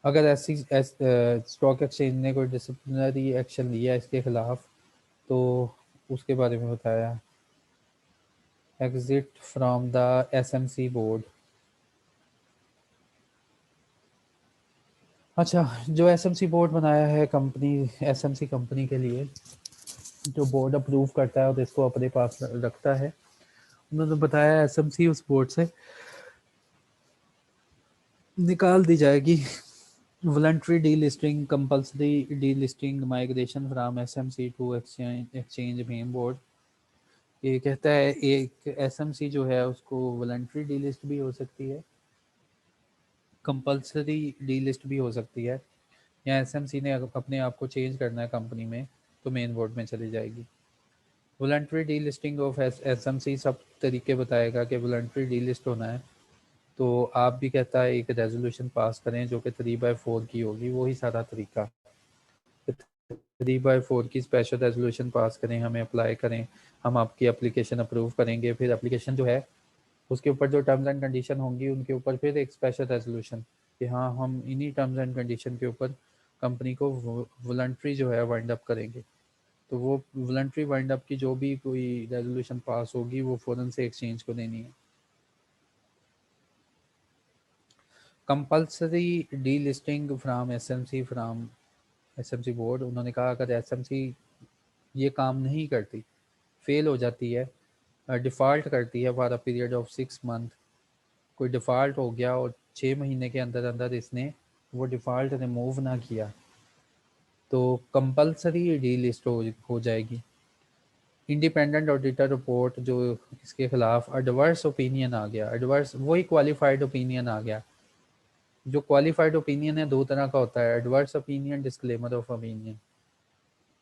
अगर ऐसी स्टॉक एक्सचेंज ने कोई डिसिप्लिनरी एक्शन लिया इसके खिलाफ तो उसके बारे में बताया। Exit from the SMC board. अच्छा, जो एसएमसी बोर्ड बनाया है कंपनी, एसएमसी कंपनी के लिए जो बोर्ड अप्रूव करता है और इसको अपने पास रखता है, उन्होंने बताया एसएमसी उस बोर्ड से निकाल दी जाएगी। Voluntary delisting, compulsory delisting, migration from SMC to exchange main board. ये कहता है एक एसएमसी जो है उसको वॉलंटरी डी लिस्ट भी हो सकती है, कंपल्सरी डी लिस्ट भी हो सकती है, या एसएमसी ने अपने आप को चेंज करना है कंपनी में तो मेन बोर्ड में चली जाएगी। Voluntary D listing of SMC सब तरीके बताएगा कि वॉलंटरी डी लिस्ट होना है तो आप भी कहता है एक रेजोल्यूशन पास करें जो कि 3/4 की होगी, वही सारा तरीका। 3/4 की स्पेशल रेजोल्यूशन पास करें, हमें अप्लाई करें, हम आपकी एप्लीकेशन अप्रूव करेंगे, फिर एप्लीकेशन जो है उसके ऊपर जो टर्म्स एंड कंडीशन होंगी उनके ऊपर फिर एक स्पेशल रेजोल्यूशन कि हाँ हम इन्हीं टर्म्स एंड कंडीशन के ऊपर कंपनी को वॉलंटरी जो है वाइंड अप करेंगे। तो वो वॉलंटरी वाइंड अप की जो भी कोई रेजोल्यूशन पास होगी वो फ़ौरन से एक्सचेंज को देनी है। Compulsory D listing from SMC board. उन्होंने कहा अगर एसएमसी ये काम नहीं करती, फेल हो जाती है, डिफ़ॉल्ट करती है for a period of 6 month, कोई डिफ़ॉल्ट हो गया और 6 महीने के अंदर अंदर इसने वो डिफ़ॉल्ट रिमूव ना किया तो कंपल्सरी डी लिस्ट हो जाएगी। इंडिपेंडेंट ऑडिटर रिपोर्ट जो इसके खिलाफ एडवर्स ओपिनियन आ गया, एडवर्स वही क्वालिफाइड ओपिनियन आ गया जो क्वालिफाइड ओपिनियन है दो तरह का होता है, adverse opinion, disclaimer of opinion.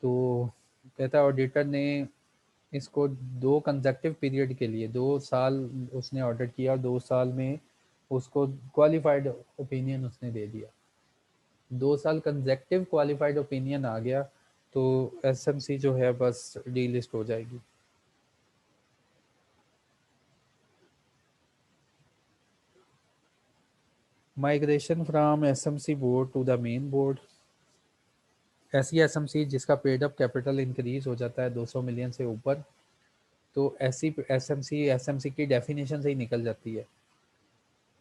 तो कहता है ऑडिटर ने इसको 2 कंसेक्टिव पीरियड के लिए 2 साल उसने ऑर्डर किया, 2 साल में उसको क्वालिफाइड ओपिनियन उसने दे दिया, 2 साल कंसेक्टिव क्वालिफाइड ओपिनियन आ गया तो एसएमसी जो है बस डीलिस्ट हो जाएगी। Migration from SMC board to the main board. ऐसी एसएमसी जिसका पेड अप कैपिटल इंक्रीज हो जाता है 200 मिलियन से ऊपर, तो ऐसी एसएमसी की डेफिनेशन से ही निकल जाती है,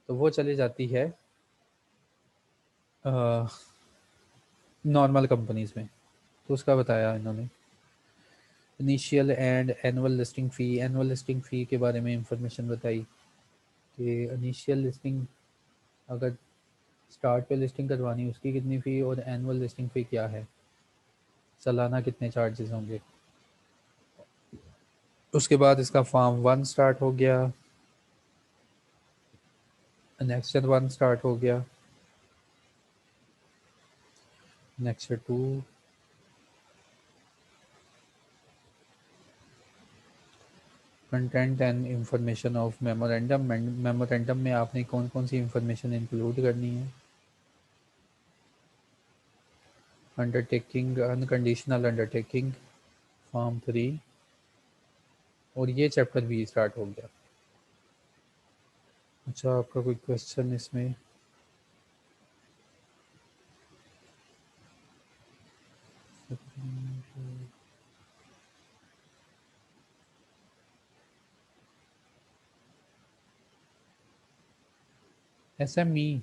तो वो चली जाती है नॉर्मल कंपनीज में। तो उसका बताया इन्होंने initial and annual listing fee. Annual listing fee के बारे में इंफॉर्मेशन बताई कि इनिशियल लिस्टिंग अगर स्टार्ट पे लिस्टिंग करवानी उसकी कितनी फ़ी और एनुअल लिस्टिंग फ़ी क्या है, सालाना कितने चार्जेस होंगे। उसके बाद इसका फॉर्म 1 स्टार्ट हो गया, नेक्स्ट 1 स्टार्ट हो गया, next 2, content and information of memorandum. Memorandum में आपने कौन कौन सी इंफॉर्मेशन इंक्लूड करनी है। अंडरटेकिंग, अनकंडीशनल अंडरटेकिंग, फॉर्म 3, और ये चैप्टर भी स्टार्ट हो गया। अच्छा, आपका कोई क्वेश्चन इसमें। एसएमई,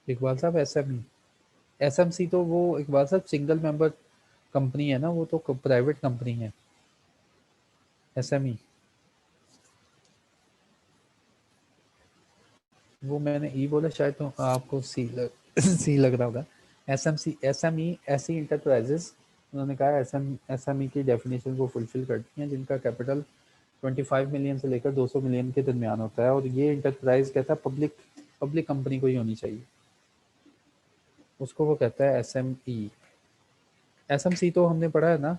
इकबाल साहब, एसएमई, एसएमसी तो वो इकबाल साहब सिंगल मेंबर कंपनी है ना, वो तो प्राइवेट कंपनी है एसएमई। वो मैंने ई बोला शायद, तो आपको सी सी लग रहा होगा। एसएमसी, एसएमई ऐसी इंटरप्राइजेस, उन्होंने कहा एसएमई की डेफिनेशन को फुलफिल करती हैं जिनका कैपिटल 25 मिलियन से लेकर 200 मिलियन के दरमियान होता है, और ये इंटरप्राइज कहता है पब्लिक कंपनी को ही होनी चाहिए, उसको वो कहता है एसएमई। एसएमसी तो हमने पढ़ा है ना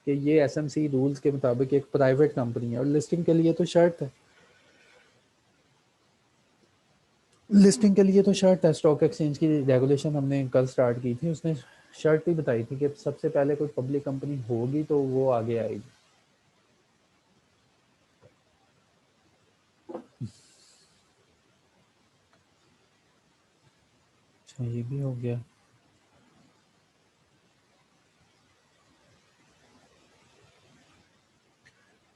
कि ये एसएमसी रूल्स के मुताबिक एक प्राइवेट कंपनी है, और लिस्टिंग के लिए तो शर्त है, लिस्टिंग के लिए तो शर्त है। स्टॉक एक्सचेंज की रेगुलेशन हमने कल स्टार्ट की थी, उसने शर्त ही बताई थी कि सबसे पहले कोई पब्लिक कंपनी होगी तो वो आगे आएगी। अच्छा, ये भी हो गया।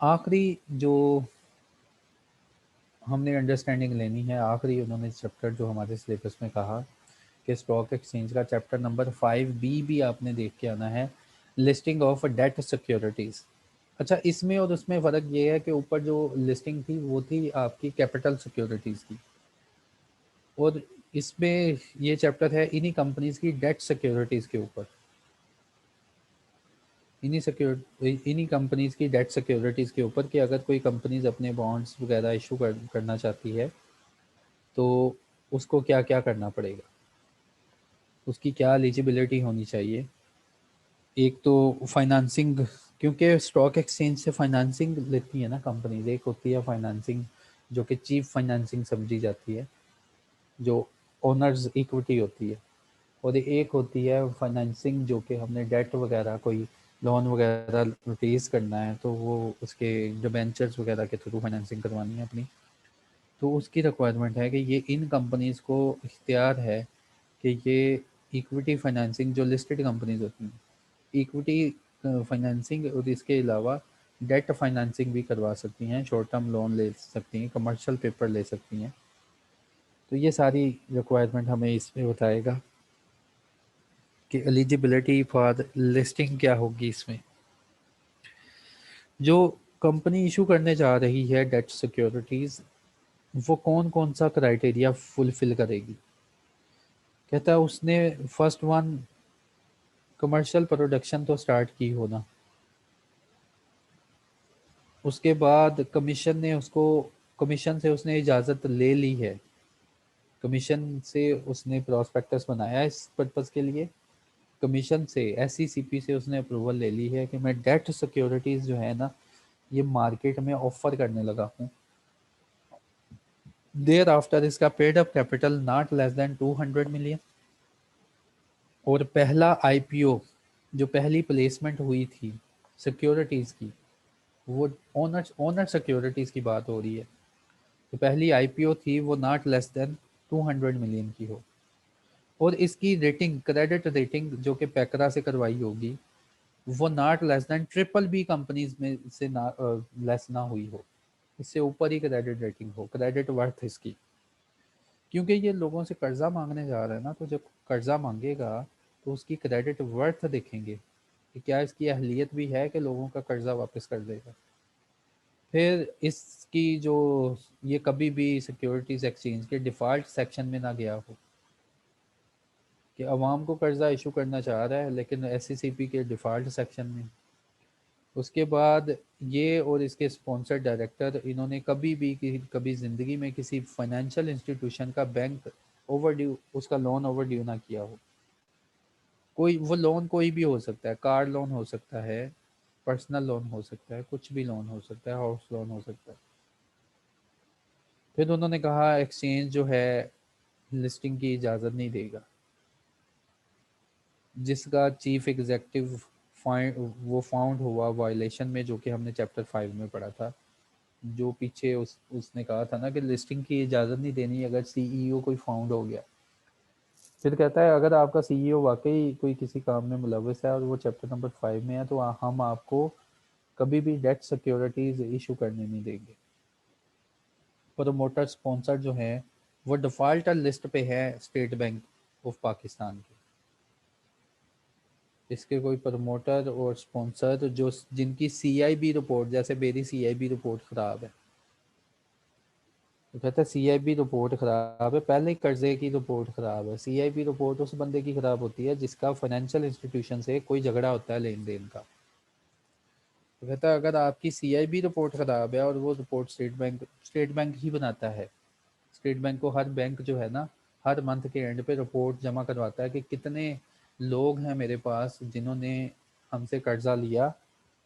आखिरी जो हमने अंडरस्टैंडिंग लेनी है, आखिरी उन्होंने चैप्टर जो हमारे सिलेबस में कहा कि स्टॉक एक्सचेंज का चैप्टर नंबर 5B भी आपने देख के आना है, लिस्टिंग ऑफ डेट सिक्योरिटीज़। अच्छा, इसमें और उसमें फ़र्क ये है कि ऊपर जो लिस्टिंग थी वो थी आपकी कैपिटल सिक्योरिटीज़ की, और इसमें ये चैप्टर है इन्हीं कंपनीज की डेट सिक्योरिटीज़ के ऊपर, इन्हीं कंपनीज की डेट सिक्योरिटीज़ के ऊपर कि अगर कोई कंपनीज अपने बॉन्ड्स वगैरह इशू करना चाहती है तो उसको क्या क्या करना पड़ेगा, उसकी क्या एलिजिबिलिटी होनी चाहिए। एक तो फाइनेंसिंग, क्योंकि स्टॉक एक्सचेंज से फाइनेंसिंग लेती है ना कंपनीज, एक होती है फाइनेंसिंग जो कि चीफ फाइनेंसिंग समझी जाती है, जो ओनर्स इक्विटी होती है, और एक होती है फाइनेंसिंग जो कि हमने डेट वगैरह कोई लोन वगैरह रेज करना है तो वो उसके डिबेंचर्स वगैरह के थ्रू फाइनेंसिंग करवानी है अपनी, तो उसकी रिक्वायरमेंट है कि ये इन कंपनीज़ को इख्तियार है कि ये इक्विटी फाइनेंसिंग जो लिस्टेड कंपनीज होती हैं, इक्विटी फाइनेंसिंग और इसके अलावा डेट फाइनेंसिंग भी करवा सकती हैं, शॉर्ट टर्म लोन ले सकती हैं, कमर्शियल पेपर ले सकती हैं। तो ये सारी रिक्वायरमेंट हमें इसमें बताएगा कि एलिजिबिलिटी फॉर लिस्टिंग क्या होगी इसमें। जो कंपनी इशू करने जा रही है डेट सिक्योरिटीज़, वो कौन कौन सा क्राइटेरिया फुलफिल करेगी। कहता है उसने फर्स्ट वन कमर्शियल प्रोडक्शन तो स्टार्ट की हो ना, उसके बाद कमीशन से उसने इजाज़त ले ली है, कमीशन से उसने प्रॉस्पेक्टस बनाया इस पर्पज़ के लिए। कमीशन से एससीसीपी से उसने अप्रूवल ले ली है कि मैं डेट सिक्योरिटीज़ जो है ना ये मार्केट में ऑफर करने लगा हूँ। देयर आफ्टर इसका paid up capital not less then 200 million. और पहला आईपीओ जो पहली प्लेसमेंट हुई थी सिक्योरिटीज़ की, वो ओनर सिक्योरिटीज़ की बात हो रही है। तो पहली आईपीओ थी वो नॉट लेस देन 200 मिलियन की हो। और इसकी रेटिंग, क्रेडिट रेटिंग जो कि पैकरा से करवाई होगी, वो not less than triple B companies में से ना लेस ना हुई हो, इससे ऊपर ही क्रेडिट रेटिंग हो, क्रेडिट वर्थ इसकी। क्योंकि ये लोगों से कर्जा मांगने जा रहा है ना, तो जब कर्जा मांगेगा तो उसकी क्रेडिट वर्थ देखेंगे कि क्या इसकी अहलियत भी है कि लोगों का कर्जा वापस कर देगा। फिर इसकी जो, ये कभी भी सिक्योरिटीज एक्सचेंज के डिफ़ॉल्ट सेक्शन में ना गया हो कि अवाम को कर्जा इशू करना चाह रहा है लेकिन एससीसीपी के डिफ़ॉल्ट सेक्शन में। उसके बाद ये और इसके स्पॉन्सर डायरेक्टर, इन्होंने कभी भी कभी ज़िंदगी में किसी फाइनेंशियल इंस्टीट्यूशन का बैंक ओवरड्यू, उसका लोन ओवरड्यू ना किया हो। कोई वो लोन कोई भी हो सकता है, कार लोन हो सकता है, पर्सनल लोन हो सकता है, कुछ भी लोन हो सकता है, हाउस लोन हो सकता है। फिर उन्होंने कहा एक्सचेंज जो है लिस्टिंग की इजाज़त नहीं देगा। जिसका चीफ एग्जेक्टिव वो फाउंड हुआ वायलेशन में, जो कि हमने चैप्टर 5 में पढ़ा था। जो पीछे उसने कहा था ना कि लिस्टिंग की इजाज़त नहीं देनी अगर सीईओ कोई फाउंड हो गया। फिर कहता है अगर आपका सीईओ वाकई कोई किसी काम में मुलविस है और वो चैप्टर नंबर 5 में है तो हम आपको कभी भी डेट सिक्योरिटीज इशू करने नहीं देंगे। प्रोमोटर स्पॉन्सर जो है वो डिफ़ॉल्टर लिस्ट पे है स्टेट बैंक ऑफ पाकिस्तान के। इसके कोई प्रमोटर और स्पॉन्सर जो जिनकी सीआईबी रिपोर्ट, जैसे मेरी सीआईबी रिपोर्ट ख़राब है, तो कहता है सीआईबी रिपोर्ट ख़राब है, पहले ही कर्जे की रिपोर्ट ख़राब है। सीआईबी रिपोर्ट उस बंदे की ख़राब होती है जिसका फाइनेंशियल इंस्टीट्यूशन से कोई झगड़ा होता है लेन देन का। तो कहता है अगर आपकी सीआईबी रिपोर्ट ख़राब है, और वो रिपोर्ट स्टेट बैंक ही बनाता है। स्टेट बैंक को हर बैंक जो है ना हर मंथ के एंड पे रिपोर्ट जमा करवाता है कि कितने लोग हैं मेरे पास जिन्होंने हमसे कर्जा लिया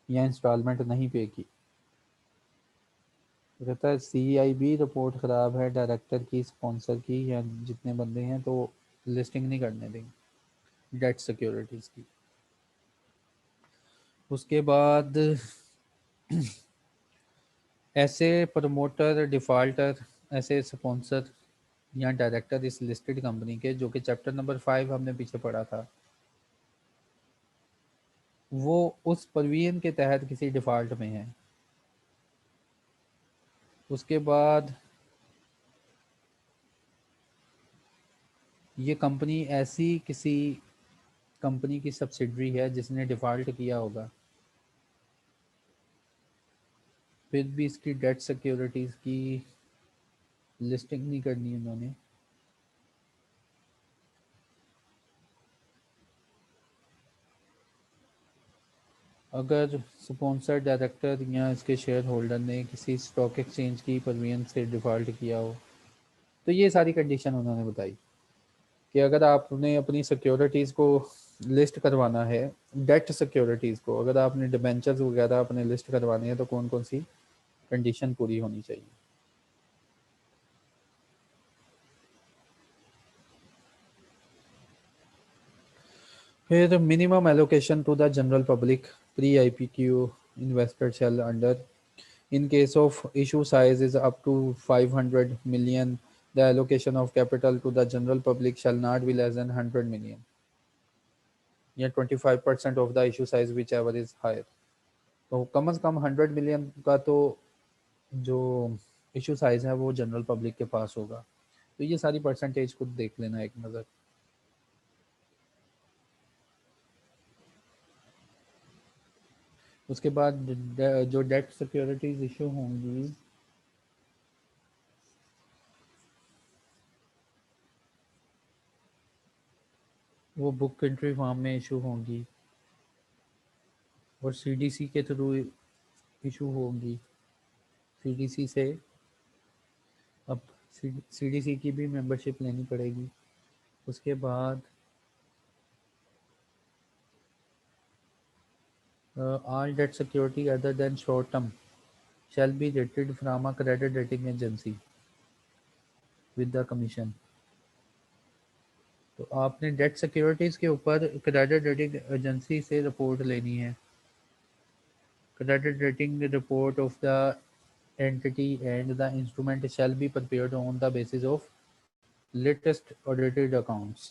या इंस्टॉलमेंट नहीं पे की। तो कहता है सीआईबी रिपोर्ट ख़राब है डायरेक्टर की, स्पॉन्सर की, या जितने बंदे हैं, तो लिस्टिंग नहीं करने देंगे डेट सिक्योरिटीज़ की। उसके बाद ऐसे प्रमोटर, डिफ़ॉल्टर, ऐसे स्पॉन्सर या डायरेक्टर इस लिस्टेड कंपनी के, जो कि चैप्टर नंबर 5 हमने पीछे पढ़ा था, वो उस परवीन के तहत किसी डिफ़ॉल्ट में है। उसके बाद ये कंपनी ऐसी किसी कंपनी की सब्सिडरी है जिसने डिफ़ॉल्ट किया होगा, फिर भी इसकी डेट सिक्योरिटीज़ की लिस्टिंग नहीं करनी उन्होंने। अगर स्पॉन्सर डायरेक्टर या इसके शेयर होल्डर ने किसी स्टॉक एक्सचेंज की परवीन से डिफ़ॉल्ट किया हो, तो ये सारी कंडीशन उन्होंने बताई कि अगर आपने अपनी सिक्योरिटीज़ को लिस्ट करवाना है, डेट सिक्योरिटीज़ को अगर आपने डिबेंचर्स वगैरह अपने लिस्ट करवाने हैं, तो कौन कौन सी कंडीशन पूरी होनी चाहिए। फिर minimum allocation to the general public pre IPO investor shall under, in case of issue size is up to 500 million, the allocation of capital to the general public shall not be less than 100 million, या 25% of the issue size whichever is higher। तो कम से कम 100 million का तो जो issue size है वो general public के पास होगा। तो ये सारी परसेंटेज खुद देख लेना एक नज़र। उसके बाद जो डेट सिक्योरिटीज इशू होंगी, वो बुक एंट्री फॉर्म में इशू होंगी और सीडीसी के थ्रू इशू होंगी। सीडीसी से, अब CDC की भी मेंबरशिप लेनी पड़ेगी। उसके बाद all debt security other than short term shall be rated from a credit rating agency with the commission. तो आपने डेट सिक्योरिटीज़ के ऊपर क्रेडिट रेटिंग एजेंसी से रिपोर्ट लेनी है। Credit rating report of the entity and the instrument shall be prepared on the basis of latest audited accounts।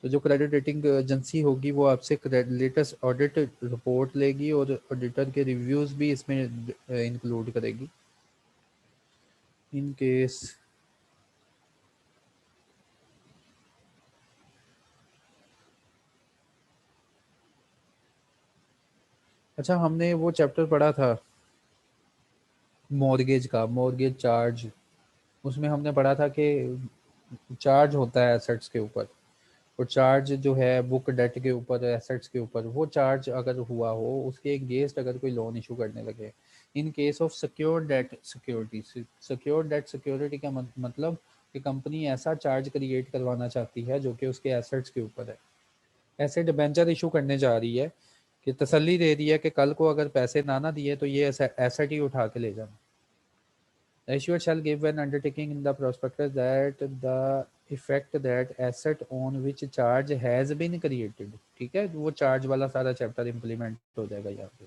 तो जो credit rating agency होगी वो आपसे लेटेस्ट ऑडिट रिपोर्ट लेगी और ऑडिटर के रिव्यूज़ भी इसमें इंक्लूड करेगी। इन केस अच्छा, हमने वो चैप्टर पढ़ा था मॉर्गेज का, मॉर्गेज चार्ज। उसमें हमने पढ़ा था कि चार्ज होता है एसेट्स के ऊपर, और चार्ज जो है बुक डेट के ऊपर, एसेट्स के ऊपर, वो चार्ज अगर हुआ हो उसके अगेंस्ट अगर कोई लोन इशू करने लगे, इन case of secure debt security. Secure debt security का मतलब कि कंपनी ऐसा चार्ज क्रिएट करवाना चाहती है जो कि उसके एसेट्स के ऊपर है। ऐसे डिबेंचर इशू करने जा रही है कि तसल्ली दे रही है कि कल को अगर पैसे ना दिए तो ये एसेट ही उठा के ले जाना। The issuer shall give an undertaking in the prospectus that the effect that asset on which charge has been created, ठीक है, वो चार्ज वाला सारा चैप्टर इंप्लीमेंट हो जाएगा यहाँ पे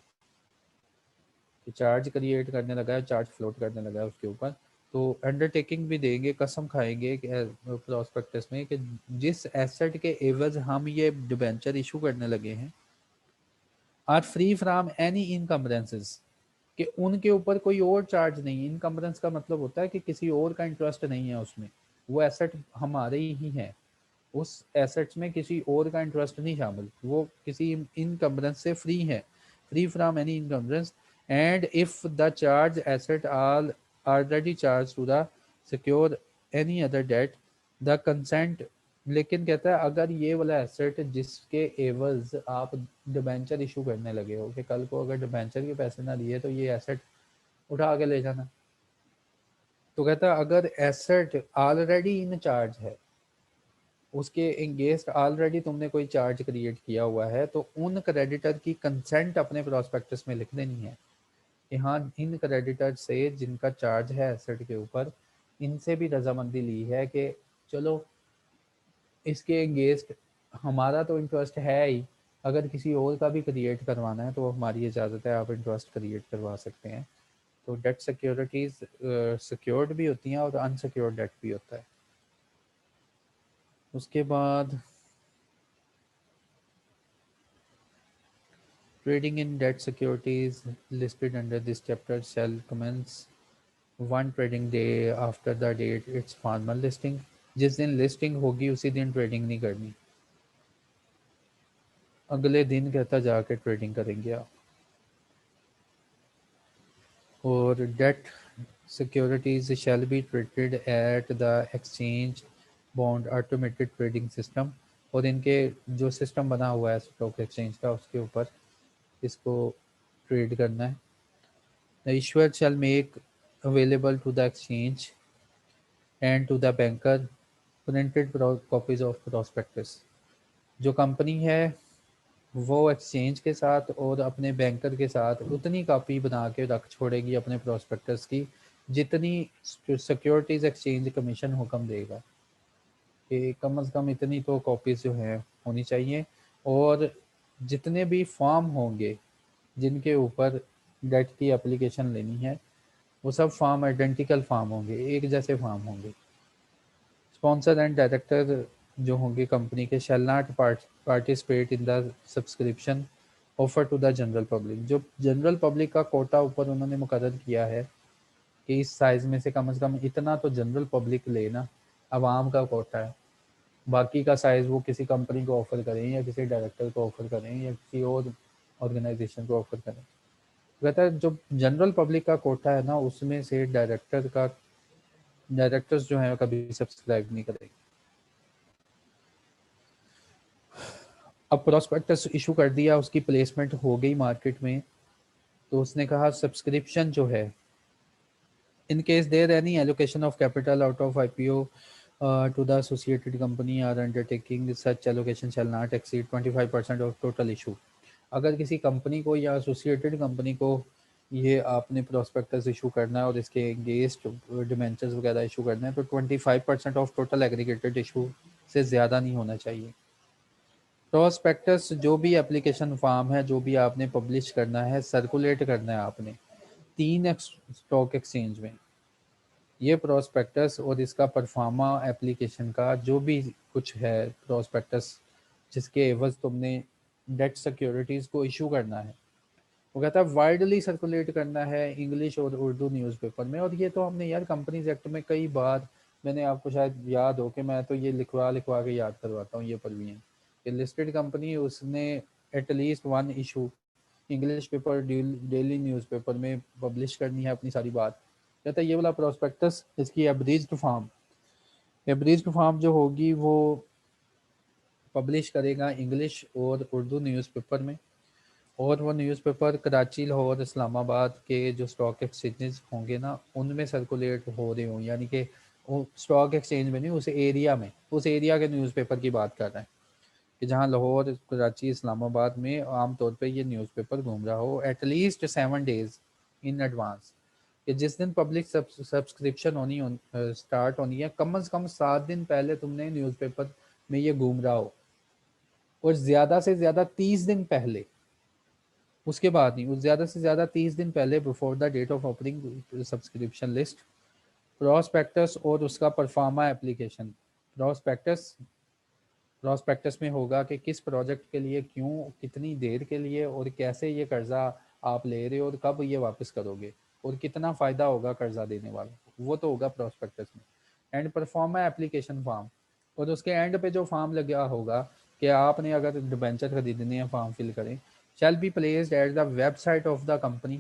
कि चार्ज क्रिएट करने लगा है, चार्ज फ्लोट करने लगा है उसके ऊपर। तो अंडरटेकिंग भी देंगे, कसम खाएंगे प्रोस्पेक्टस में कि जिस एसेट के एवज हम ये डिबेंचर इशू करने लगे हैं are free from any encumbrances, कि उनके ऊपर कोई और चार्ज नहीं। इनकम्बरेंस का मतलब होता है कि किसी और का इंटरेस्ट नहीं है उसमें, वो एसेट हमारे ही है, उस एसेट्स में किसी और का इंटरेस्ट नहीं शामिल, वो किसी इनकम्बरेंस से फ्री है, free from any encumbrance. And if the charge asset are already charge to the secure any other debt the consent. लेकिन कहता है अगर ये वाला एसेट जिसके एवज आप डिबेंचर इशू करने लगे हो कि कल को अगर डिबेंचर के पैसे ना दिए तो ये एसेट उठा के ले जाना, तो कहता है अगर एसेट ऑलरेडी इन चार्ज है, उसके अगेंस्ट ऑलरेडी तुमने कोई चार्ज क्रिएट किया हुआ है, तो उन क्रेडिटर की कंसेंट अपने प्रोस्पेक्टस में लिख देनी है कि हाँ इन क्रेडिटर से जिनका चार्ज है एसेट के ऊपर, इनसे भी रजामंदी ली है कि चलो इसके अगेंस्ट हमारा तो इंटरेस्ट है ही, अगर किसी और का भी क्रिएट करवाना है तो हमारी इजाज़त है, आप इंटरेस्ट क्रिएट करवा सकते हैं। तो डेट सिक्योरिटीज़ सिक्योर्ड भी होती हैं और अनसिक्योर्ड डेट भी होता है। उसके बाद trading in debt securities listed under this chapter shall commence one trading day after the date its formal listing. जिस दिन लिस्टिंग होगी उसी दिन ट्रेडिंग नहीं करनी, अगले दिन कहता जाके ट्रेडिंग करेंगे आप। और debt securities shall be traded at the exchange bond automated trading system. और इनके जो सिस्टम बना हुआ है स्टॉक एक्सचेंज का उसके ऊपर इसको ट्रेड करना है। The issuer shall make available to the exchange and to the banker printed copies of prospectus. जो कंपनी है वो एक्सचेंज के साथ और अपने बैंकर के साथ उतनी कॉपी बना के रख छोड़ेगी अपने प्रोस्पेक्टस की जितनी सिक्योरिटीज एक्सचेंज कमीशन हुक्म देगा, कि कम से कम इतनी तो कॉपीज जो हैं होनी चाहिए। और जितने भी फॉर्म होंगे जिनके ऊपर डेट की एप्लीकेशन लेनी है वो सब फॉर्म आइडेंटिकल फॉर्म होंगे, एक जैसे फॉर्म होंगे। स्पॉन्सर एंड डायरेक्टर जो होंगे कंपनी के shall not participate in the subscription offer to the general public. जो जनरल पब्लिक का कोटा ऊपर उन्होंने मुकर्रर किया है कि इस साइज़ में से कम इतना तो जनरल पब्लिक लेना, आवाम का कोटा है, बाकी का साइज़ वो किसी कंपनी को ऑफर करें या किसी डायरेक्टर को ऑफर करें या किसी और ऑर्गेनाइजेशन को ऑफर करें। कहता है जो जनरल पब्लिक का कोटा है ना उसमें से डायरेक्टर्स जो हैं कभी सब्सक्राइब नहीं करेंगे। अब प्रोस्पेक्टस इशू कर दिया, उसकी प्लेसमेंट हो गई मार्केट में, तो उसने कहा सब्सक्रिप्शन जो है In case there any allocation of capital out of IPO to the associated company or undertaking, such allocation shall not exceed 25% of total issue. अगर किसी कंपनी को या एसोसिएटेड कंपनी को ये आपने प्रोस्पेक्टस इशू करना है और इसके अगेंस्ट डिमेंचर्स वगैरह इशू करना है तो 25% ऑफ टोटल एग्रीगेटेड इशू से ज़्यादा नहीं होना चाहिए। प्रोस्पेक्टस जो भी एप्लीकेशन फॉर्म है, जो भी आपने पब्लिश करना है, सर्कुलेट करना है आपने 3 स्टॉक एक्सचेंज में, ये प्रोस्पेक्टस और इसका परफार्मा एप्लीकेशन का जो भी कुछ है प्रोस्पेक्टस जिसके एवज तुमने डेट सिक्योरिटीज़ को इशू करना है, वो कहता है वाइडली सर्कुलेट करना है इंग्लिश और उर्दू न्यूज़पेपर में। और ये तो हमने यार कंपनीज एक्ट में कई बार, मैंने आपको शायद याद हो कि मैं तो ये लिखवा लिखवा के याद करवाता हूँ ये परवीन, कि लिस्टेड कंपनी उसने at least 1 issue English paper daily newspaper में पब्लिश करनी है अपनी सारी बात। कहता है ये वाला प्रोस्पेक्टस इसकी एब्रीज्ड फॉर्म जो होगी वो पब्लिश करेगा इंग्लिश और उर्दू न्यूज़पेपर में, और वो न्यूज़पेपर कराची, लाहौर, इस्लामाबाद के जो स्टॉक एक्सचेंजेस होंगे ना उनमें सर्कुलेट हो रहे हों, यानी कि वो स्टॉक एक्सचेंज में नहीं, उस एरिया में, उस एरिया के न्यूज़पेपर की बात कर रहे हैं कि जहाँ लाहौर, कराची, इस्लामाबाद में आमतौर पे ये न्यूज़पेपर घूम रहा हो एटलीस्ट 7 डेज़ इन एडवांस, कि जिस दिन पब्लिक सब्सक्रिप्शन स्टार्ट होनी है कम से कम 7 दिन पहले तुमने न्यूज़पेपर में ये घूम रहा हो, और ज़्यादा से ज़्यादा 30 दिन पहले, उसके बाद नहीं, उस ज़्यादा से ज़्यादा 30 दिन पहले before the date of opening subscription list prospectus और उसका परफार्मा एप्लीकेशन। प्रोस्पेक्टस प्रोस्पेक्टस में होगा कि किस प्रोजेक्ट के लिए, क्यों, कितनी देर के लिए और कैसे ये कर्जा आप ले रहे हो और कब ये वापस करोगे और कितना फ़ायदा होगा कर्जा देने वालों को, वो तो होगा प्रोस्पेक्टस में। एंड परफॉर्मा एप्लीकेशन फॉर्म, और उसके एंड पे जो फॉर्म लगा होगा कि आपने अगर डिबेंचर खरीदने हैं फॉर्म फिल करें, shall be placed at the website of the company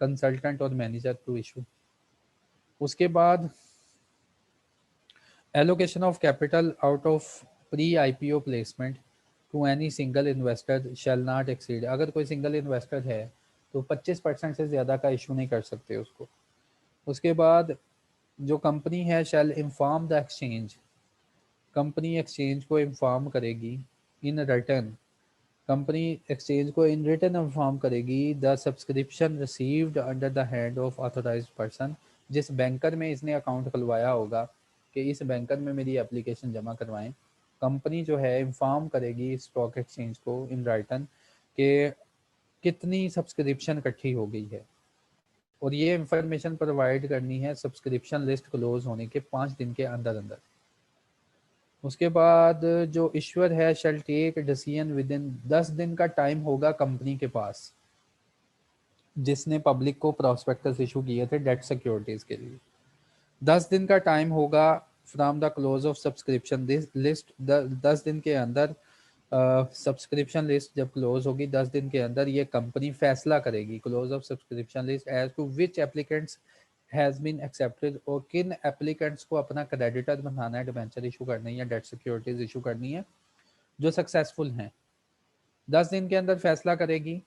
consultant और मैनेजर टू इशू। उसके बाद allocation of capital out of pre IPO placement to any single investor shall not exceed. अगर कोई single investor है तो 25% से ज़्यादा का इशू नहीं कर सकते उसको। उसके बाद जो कंपनी है shall inform the exchange, company exchange को इन्फॉर्म करेगी इन रिटर्न, कंपनी एक्सचेंज को इन रिटर्न इन्फॉर्म करेगी the subscription received under the hand of authorised person, जिस बैंकर में इसने अकाउंट खुलवाया होगा कि इस बैंकर में मेरी एप्लीकेशन जमा करवाएं, कंपनी जो है इन्फॉर्म करेगी स्टॉक एक्सचेंज को इन राइटन कि कितनी सब्सक्रिप्शन इकट्ठी हो गई है, और ये इंफॉर्मेशन प्रोवाइड करनी है सब्सक्रिप्शन लिस्ट क्लोज होने के 5 दिन के अंदर अंदर। उसके बाद जो इश्यूर है shall take decision within 10 दिन का टाइम होगा कंपनी के पास जिसने पब्लिक को प्रोस्पेक्टस इशू किए थे डेट सिक्योरिटीज के लिए। 10 दिन का टाइम होगा from the close of subscription list. 10 दिन के अंदर सब्सक्रिप्शन लिस्ट जब क्लोज होगी 10 दिन के अंदर ये कंपनी फैसला करेगी close of subscription list as to which applicants has been accepted, और किन एप्लीकेंट्स को अपना क्रेडिटर बनाना है, डिबेंचर इशू करनी है, डेट सिक्योरिटीज इशू करनी है जो सक्सेसफुल हैं। 10 दिन के अंदर फैसला करेगी,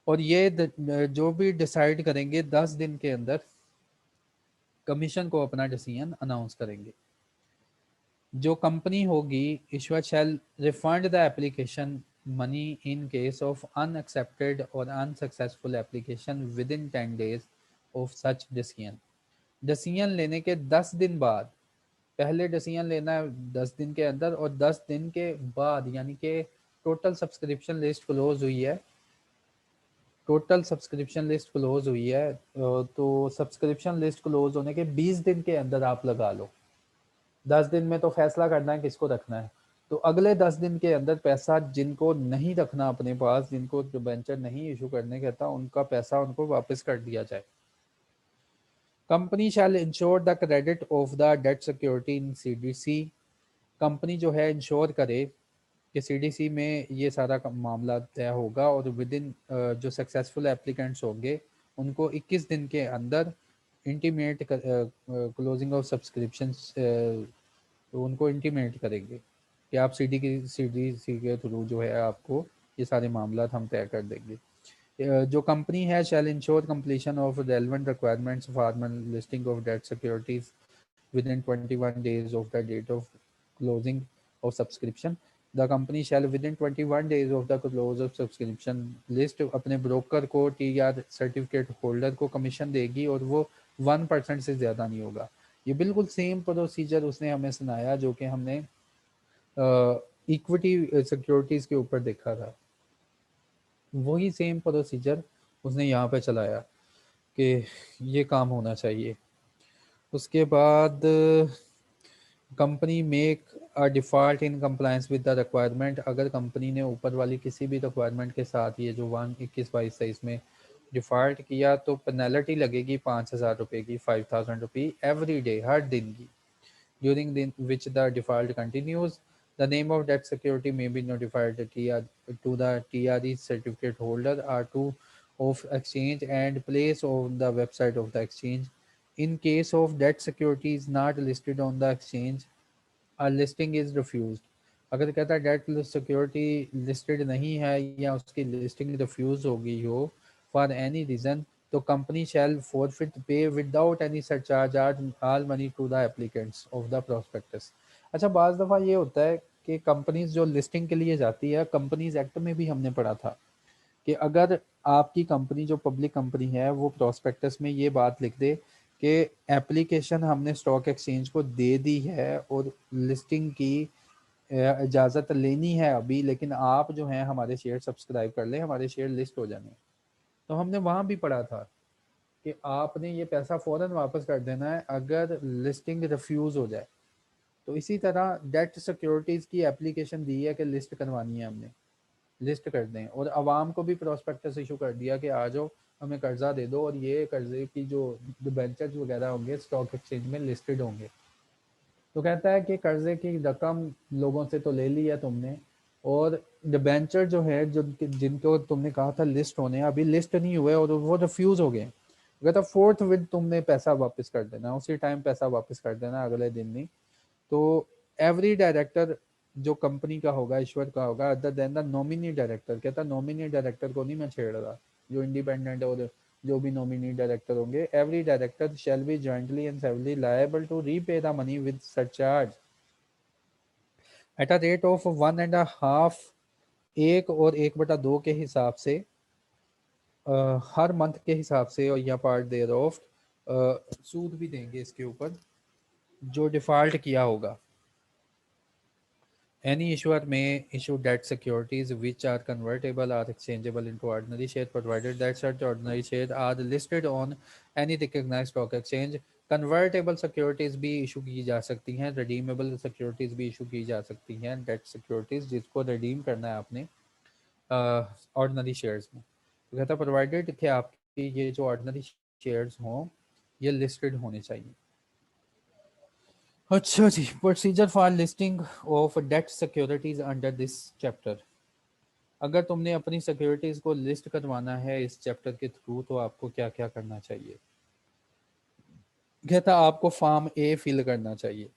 और ये जो भी डिसाइड करेंगे 10 दिन के अंदर कमीशन को अपना डिसीजन अनाउंस करेंगे। जो कंपनी होगी issuer shall refund the application money in case of unaccepted or unsuccessful application within 10 days of such decision. Decision लेने के 10 दिन बाद, पहले डिसीजन लेना है 10 दिन के अंदर, और 10 दिन के बाद यानी कि टोटल सब्सक्रिप्शन लिस्ट क्लोज हुई है, टोटल सब्सक्रिप्शन लिस्ट क्लोज हुई है तो सब्सक्रिप्शन लिस्ट क्लोज होने के 20 दिन के अंदर आप लगा लो। 10 दिन में तो फैसला करना है किसको रखना है, तो अगले 10 दिन के अंदर पैसा जिनको नहीं रखना अपने पास, जिनको डिबेंचर नहीं इशू करने कहता, उनका पैसा उनको वापस कर दिया जाए। Company shall ensure the credit of the debt security in CDC, company जो है इंश्योर करे कि सीडीसी में ये सारा मामला तय होगा, और विद इन जो सक्सेसफुल एप्लीकेंट्स होंगे उनको 21 दिन के अंदर इंटीमेट क्लोजिंग ऑफ सब्सक्रिप्शन, उनको इंटीमेट करेंगे कि आप सीडीसी के थ्रू जो है आपको ये सारे मामला हम तय कर देंगे। जो कंपनी है shall ensure completion of relevant requirements formal listing of debt securities within 21 days of the date of closing of subscription. The company shall within 21 days of the close of subscription list अपने broker को TR certificate holder को commission देगी और वो 1% से ज़्यादा नहीं होगा। ये बिल्कुल सेम प्रोसीजर उसने हमें सुनाया जो कि हमने इक्विटी सिक्योरिटीज़ के ऊपर देखा था। वही सेम प्रोसीजर उसने यहाँ पे चलाया कि ये काम होना चाहिए। उसके बाद company make a default in compliance with the requirement, अगर कंपनी ने ऊपर वाली किसी भी रिक्वायरमेंट के साथ ये जो 1/21/22 में डिफ़ॉल्ट किया तो पेनल्टी लगेगी 5,000 रुपये की, 5,000 रुपये एवरी डे, हर दिन की, during which the default continues. The name of that security may be notified to the TRE certificate holder or to of exchange and place on the website of the exchange. In case of that security is not listed on the exchange, a listing is refused. अगर कहता है debt security listed नहीं है या उसकी listing refuse हो गई हो फॉर एनी रीज़न तो company shall forfeit pay without any surcharge all money to the applicants of the prospectus. अच्छा, बाज़ दफ़ा ये होता है कि कंपनीज जो लिस्टिंग के लिए जाती है, कंपनीज एक्ट में भी हमने पढ़ा था कि अगर आपकी कंपनी जो पब्लिक कंपनी है वो प्रोस्पेक्टस में ये बात लिख दे कि एप्लीकेशन हमने स्टॉक एक्सचेंज को दे दी है और लिस्टिंग की इजाज़त लेनी है अभी, लेकिन आप जो हैं हमारे शेयर सब्सक्राइब कर लें, हमारे शेयर लिस्ट हो जाने। तो हमने वहाँ भी पढ़ा था कि आपने ये पैसा फ़ौरन वापस कर देना है अगर लिस्टिंग रिफ्यूज़ हो जाए। तो इसी तरह डेट सिक्योरिटीज़ की एप्लीकेशन दी है कि लिस्ट करवानी है हमने, लिस्ट कर दें, और आवाम को भी प्रोस्पेक्टस इशू कर दिया कि आ जाओ हमें कर्जा दे दो और ये कर्जे की जो डिबेंचर्स वगैरह होंगे स्टॉक एक्सचेंज में लिस्टेड होंगे। तो कहता है कि कर्जे की रकम लोगों से तो ले ली है तुमने, और डिबेंचर जो है जो जिनको तुमने कहा था लिस्ट होने, अभी लिस्ट नहीं हुए और वो रिफ्यूज हो गए। कहता फोर्थ विद तुमने पैसा वापस कर देना, उसी टाइम पैसा वापस कर देना, अगले दिन नहीं। तो एवरी डायरेक्टर जो कंपनी का होगा, ईश्वर का होगा, other than the nominee director, कहता नॉमिनी डायरेक्टर को नहीं मैं छेड़ रहा, जो इंडिपेंडेंट और जो भी नॉमिनी डायरेक्टर होंगे, every director shall be jointly and severally liable to repay the money with surcharge at a rate of 1.5, 1 और 1/2 के हिसाब से, हर मंथ के हिसाब से, और या पार्ट देयर ऑफ, सूद भी देंगे इसके ऊपर जो डिफॉल्ट किया होगा। Any issuer may issue debt securities which are convertible or exchangeable into ordinary shares provided that such ordinary shares are listed on any recognized stock exchange. Convertible securities भी issue की जा सकती हैं, redeemable securities भी issue की जा सकती हैं, debt securities जिसको redeem करना है आपने ordinary shares में। तो कहता provided कि आपकी ये जो ordinary shares हों ये listed होने चाहिए। अच्छा जी, procedure for listing of debt securities under this chapter. अगर तुमने अपनी सिक्योरिटीज को लिस्ट करवाना है इस चैप्टर के थ्रू तो आपको क्या क्या करना चाहिए। कहता आपको फॉर्म ए फिल करना चाहिए।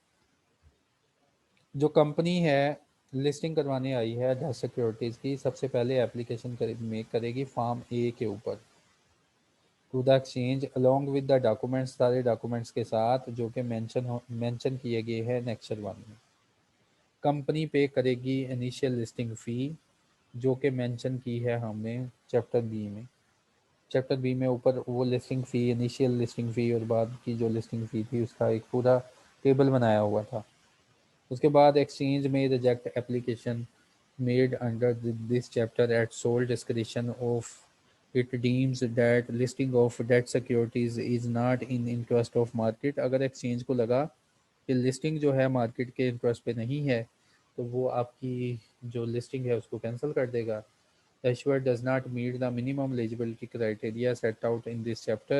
जो कंपनी है लिस्टिंग करवाने आई है डेट सिक्योरिटीज की, सबसे पहले एप्लीकेशन मेक करेगी फॉर्म ए के ऊपर to the exchange along with the documents, सारे डॉक्यूमेंट्स के साथ जो कि मेंशन किए गए हैं नेक्स्ट 1 में। कंपनी पे करेगी इनिशियल लिस्टिंग फ़ी जो कि मेंशन की है हमने चैप्टर बी में। चैप्टर बी में ऊपर वो लिस्टिंग फ़ी, इनिशियल लिस्टिंग फ़ी और बाद की जो लिस्टिंग फ़ी थी उसका एक पूरा टेबल बनाया हुआ था। उसके बाद एक्सचेंज में reject application made under this chapter at sole description of it deems that listing of debt securities is not in interest of market. अगर एक्सचेंज को लगा कि लिस्टिंग जो है मार्केट के इंटरेस्ट पे नहीं है तो वो आपकी जो लिस्टिंग है उसको कैंसिल कर देगा। The issuer does not meet the minimum eligibility criteria set out in this chapter.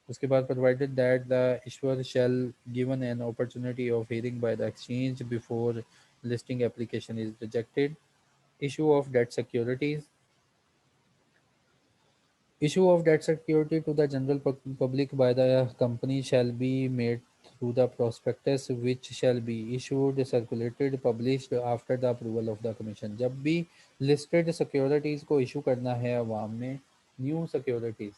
उसके बाद provided that the issuer shall given an opportunity of hearing by the exchange before listing application is rejected. Issue of debt securities. Issue of debt security to the general public by the company shall be made through the prospectus which shall be issued, circulated, published after the approval of the commission. जब भी listed securities को issue करना है अवाम में new securities,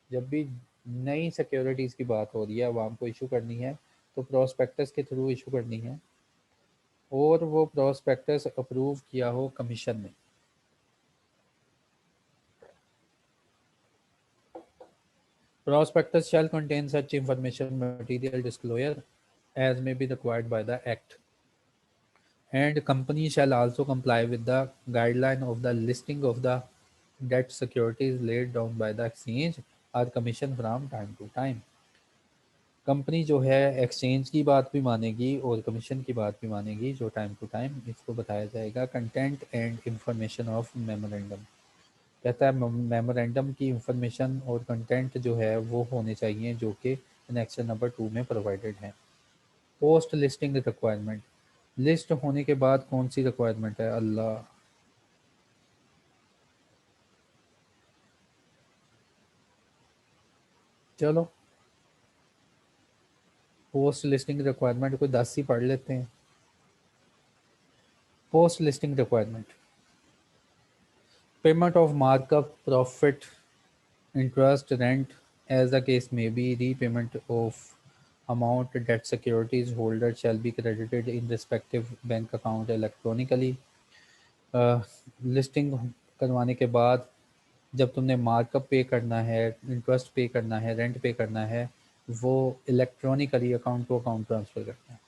जब भी नई securities की बात हो रही है, आवाम को इशू करनी है तो प्रोस्पेक्टस के थ्रू इशू करनी है, और वो प्रोस्पेक्टस अप्रूव किया हो कमीशन ने। Prospectus shall contain such information material disclosure as may be required by the Act, and company shall also comply with the guideline of the listing of the debt securities laid down by the exchange or commission from time to time. Company जो है exchange की बात भी मानेगी और commission की बात भी मानेगी जो टाइम टू टाइम इसको बताया जाएगा। Content and information of memorandum, कहता है मेमोरेंडम की इंफॉर्मेशन और कंटेंट जो है वो होने चाहिए जो कि एनेक्शन नंबर 2 में प्रोवाइडेड है। पोस्ट लिस्टिंग रिक्वायरमेंट, लिस्ट होने के बाद कौन सी रिक्वायरमेंट है? अल्लाह, चलो पोस्ट लिस्टिंग रिक्वायरमेंट कोई 10 ही पढ़ लेते हैं। Post listing requirement, payment of markup, profit, interest, rent, as the case may be, repayment of amount debt securities holder shall be credited in respective bank account electronically। Listing करवाने के बाद जब तुमने markup पे करना है, इंटरेस्ट पे करना है, रेंट पे करना है, वो electronically account to account transfer करना है।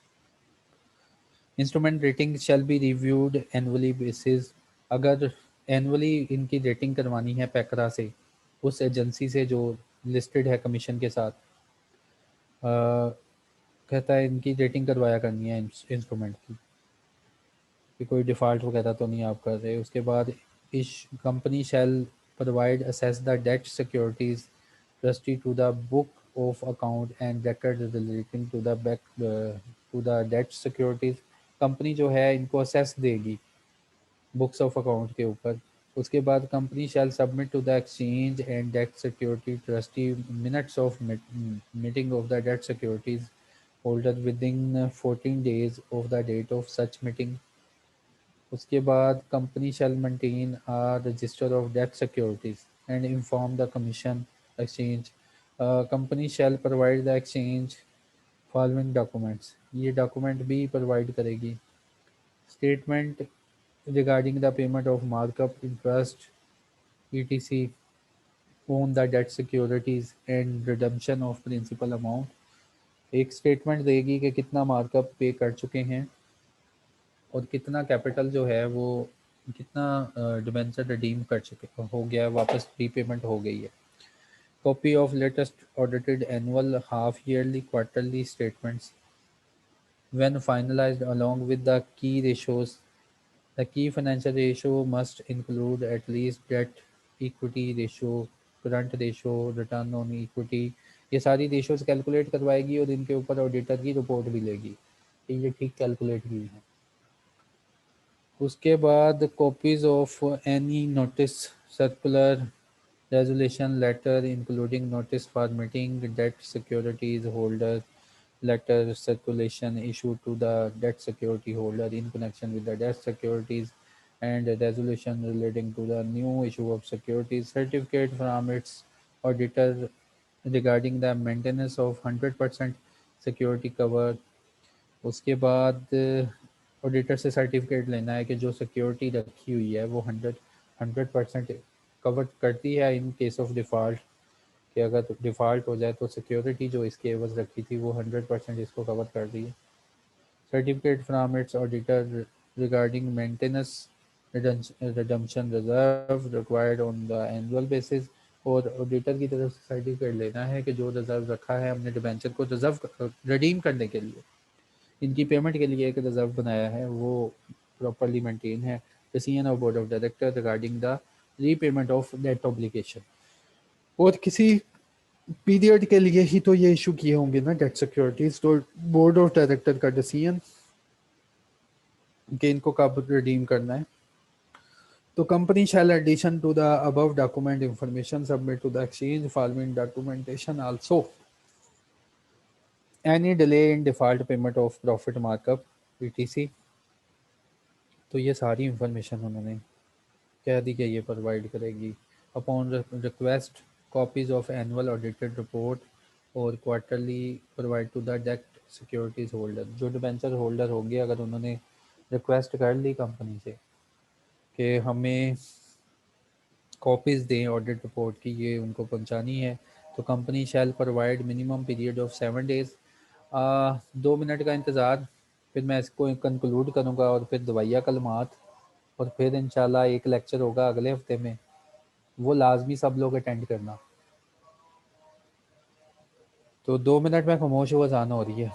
Instrument rating shall be reviewed annually basis, अगर एनुअली इनकी रेटिंग करवानी है पैकरा से, उस एजेंसी से जो लिस्टेड है कमीशन के साथ, कहता है इनकी रेटिंग करवाया करनी है इंस्ट्रूमेंट की कि कोई डिफ़ॉल्ट वगैरह तो नहीं आप कर रहे। उसके बाद इश company shall provide access the debt securities trustee to the book of account and record relating to the back to the debt securities, company जो है इनको असेस देगी बुक्स ऑफ अकाउंट के ऊपर। उसके बाद company shall submit to the exchange and debt security trustee minutes of meeting of the debt securities holder within 14 days of the date of such meeting. उसके बाद company shall maintain a register of debt securities and inform the commission exchange. Company shall provide the exchange following documents, ये document भी provide करेगी। Statement regarding the payment of markup, interest, etc. on the debt securities and redemption of principal amount, एक statement देगी कि कितना markup पे कर चुके हैं और कितना कैपिटल जो है वो कितना डिबेंचर रिडीम कर चुके हो गया है, वापस रीपेमेंट हो गई है। Copy of latest audited annual, half yearly, quarterly statements when finalized along with the key ratios. The key financial ratio must include at least debt equity ratio, current ratio, return on equity। ये सारी ratios calculate करवाएगी और इनके ऊपर auditor की report भी लेगी कि ये ठीक कैलकुलेट की है। उसके बाद copies of any notice, circular, resolution letter including notice for meeting debt securities holder, letter circulation issued to the debt security holder in connection with the debt securities and a resolution relating to the new issue of securities, certificate from its auditor regarding the maintenance of 100% security cover। उसके बाद auditor से certificate लेना है कि जो security रखी हुई है वो 100% कवर करती है इन केस ऑफ डिफ़ॉल्ट, कि अगर डिफ़ॉल्ट हो जाए तो सिक्योरिटी जो इसके एवज रखी थी वो 100% इसको कवर कर रही है। Certificate from its auditor regarding maintenance redemption reserve required on the annual basis, और ऑडिटर की तरफ से सर्टिफिकेट लेना है कि जो रिजर्व रखा है हमने डिबेंचर को रिजर्व रिडीम करने के लिए, इनकी पेमेंट के लिए एक रिजर्व बनाया है वो प्रॉपरली मेंटेन है। Decision of board of director regarding the repayment of debt obligation, और किसी पीरियड के लिए ही तो ये इशू किए होंगे ना डेट सिक्योरिटीज, तो बोर्ड ऑफ डायरेक्टर का डिसीजन कि इनको कब रिडीम करना है। तो company shall addition to the above document information submit to the exchange following documentation also any delay in default payment of profit markup पीटीसी। तो ये सारी इंफॉर्मेशन उन्होंने कह दी कि ये प्रोवाइड करेगी। Upon request copies of annual audited report और quarterly provide to the debt securities holder. जो डिबेंचर होल्डर होंगे अगर उन्होंने रिक्वेस्ट कर ली कंपनी से कि हमें कॉपीज़ दें ऑडिट रिपोर्ट की, ये उनको पहुंचानी है, तो company shall provide minimum period of 7 days. 2 minute का इंतज़ार, फिर मैं इसको कंक्लूड करूँगा और फिर दवाइया कलमात, और फिर इंशाल्लाह एक लेक्चर होगा अगले हफ्ते में, वो लाजमी सब लोग अटेंड करना। तो 2 मिनट में खामोश हुआ जाना हो रही है।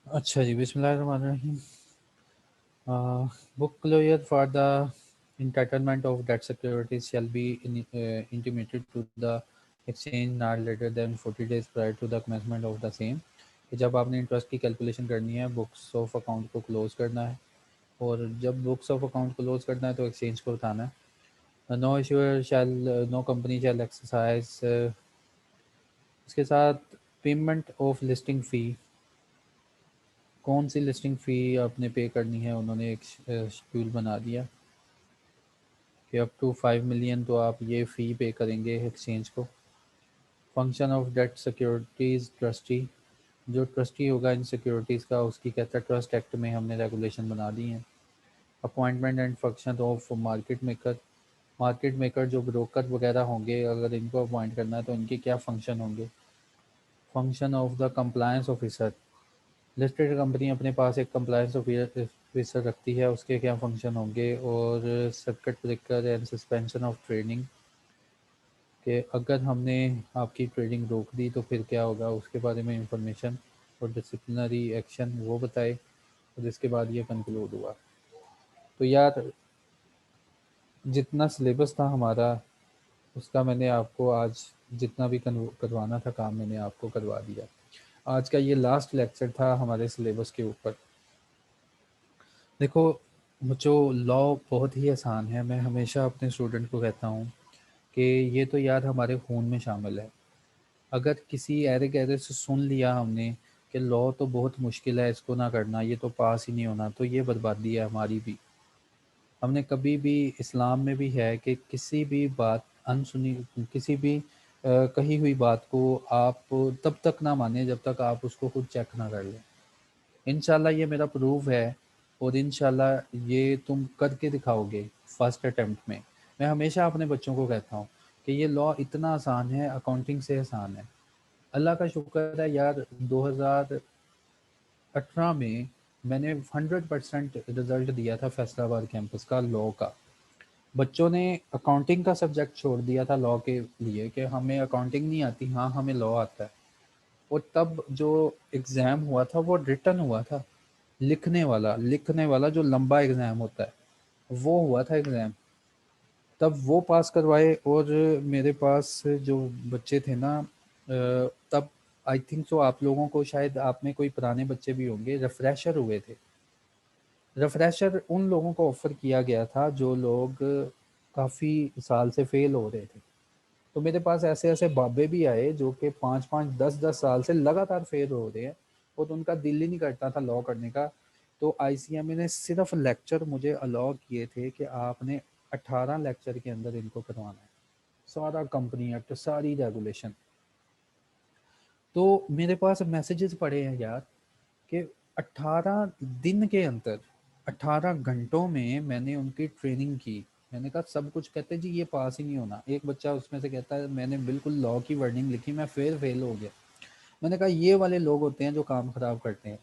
अच्छा जी, बिस्मिल्लाहिर्रहमानिर्रहीम। Book closure for the entitlement of debt securities shall be intimated to the exchange not later than 40 days prior to the commencement of the same। कि जब आपने इंटरेस्ट की कैलकुलेशन करनी है, बुक्स ऑफ अकाउंट को क्लोज करना है, और जब बुक्स ऑफ अकाउंट क्लोज करना है तो एक्सचेंज को बताना है। नो इशूअर शैल, नो कंपनी शैल एक्सरसाइज। इसके साथ पेमेंट ऑफ लिस्टिंग फ़ी, कौन सी लिस्टिंग फ़ी आपने पे करनी है, उन्होंने एक शेड्यूल बना दिया कि अप टू 5 मिलियन तो आप ये फ़ी पे करेंगे एक्सचेंज को। Function of debt securities trustee, जो ट्रस्टी होगा इन सिक्योरिटीज़ का, उसकी कहता है ट्रस्ट एक्ट में हमने रेगुलेशन बना दी हैं। Appointment and function of market maker, market maker जो ब्रोकर वगैरह होंगे, अगर इनको अपॉइंट करना है तो इनके क्या फंक्शन होंगे। Function of the compliance officer, listed company अपने पास एक कंप्लायंस ऑफिसर रखती है, उसके क्या फंक्शन होंगे। और circuit breaker and suspension of training, कि अगर हमने आपकी ट्रेडिंग रोक दी तो फिर क्या होगा, उसके बारे में इंफॉर्मेशन। और डिसिप्लिनरी एक्शन वो बताए। और इसके बाद ये कंक्लूड हुआ। तो यार जितना सिलेबस था हमारा, उसका मैंने आपको आज जितना भी करवाना था काम मैंने आपको करवा दिया। आज का ये लास्ट लेक्चर था हमारे सिलेबस के ऊपर। देखो, जो लॉ बहुत ही आसान है, मैं हमेशा अपने स्टूडेंट को कहता हूँ कि ये तो यार हमारे खून में शामिल है। अगर किसी ऐरे गैरे से सुन लिया हमने कि लॉ तो बहुत मुश्किल है, इसको ना करना, ये तो पास ही नहीं होना, तो ये बर्बादी है हमारी भी। हमने कभी भी, इस्लाम में भी है कि किसी भी बात अनसुनी, किसी भी कही हुई बात को आप तब तक ना माने जब तक आप उसको खुद चेक ना कर लें। इंशाल्लाह ये मेरा प्रूफ है, और इंशाल्लाह ये तुम करके दिखाओगे फर्स्ट अटेम्प्ट में। मैं हमेशा अपने बच्चों को कहता हूँ कि ये लॉ इतना आसान है, अकाउंटिंग से आसान है। अल्लाह का शुक्र है यार, 2018 में मैंने 100% रिजल्ट दिया था फैसलाबाद कैंपस का लॉ का। बच्चों ने अकाउंटिंग का सब्जेक्ट छोड़ दिया था लॉ के लिए कि हमें अकाउंटिंग नहीं आती, हाँ हमें लॉ आता है। और तब जो एग्ज़ाम हुआ था वो रिटन हुआ था, लिखने वाला जो लंबा एग्ज़ाम होता है वो हुआ था एग्ज़ाम। तब वो पास करवाए। और मेरे पास जो बच्चे थे ना, तब आई थिंक सो आप लोगों को, शायद आप में कोई पुराने बच्चे भी होंगे, रिफ्रेशर हुए थे। रिफ्रेशर उन लोगों को ऑफ़र किया गया था जो लोग काफ़ी साल से फ़ेल हो रहे थे। तो मेरे पास ऐसे-ऐसे बाबे भी आए जो कि 5-5, 10-10 साल से लगातार फ़ेल हो रहे हैं, और उनका दिल ही नहीं करता था लॉ करने का। तो आईसीएमए ने सिर्फ़ लेक्चर मुझे अलाउ किए थे कि आपने 18 लेक्चर के अंदर इनको करवाना है। सारा कंपनी एक्ट, सारी रेगुलेशन। तो मेरे पास मैसेजेस पड़े हैं यार कि 18 दिन के अंदर, 18 घंटों में मैंने उनकी ट्रेनिंग की। मैंने कहा सब कुछ, कहते जी ये पास ही नहीं होना। एक बच्चा उसमें से कहता है मैंने बिल्कुल लॉ की वर्डिंग लिखी, मैं फिर फेल हो गया। मैंने कहा ये वाले लोग होते हैं जो काम खराब करते हैं,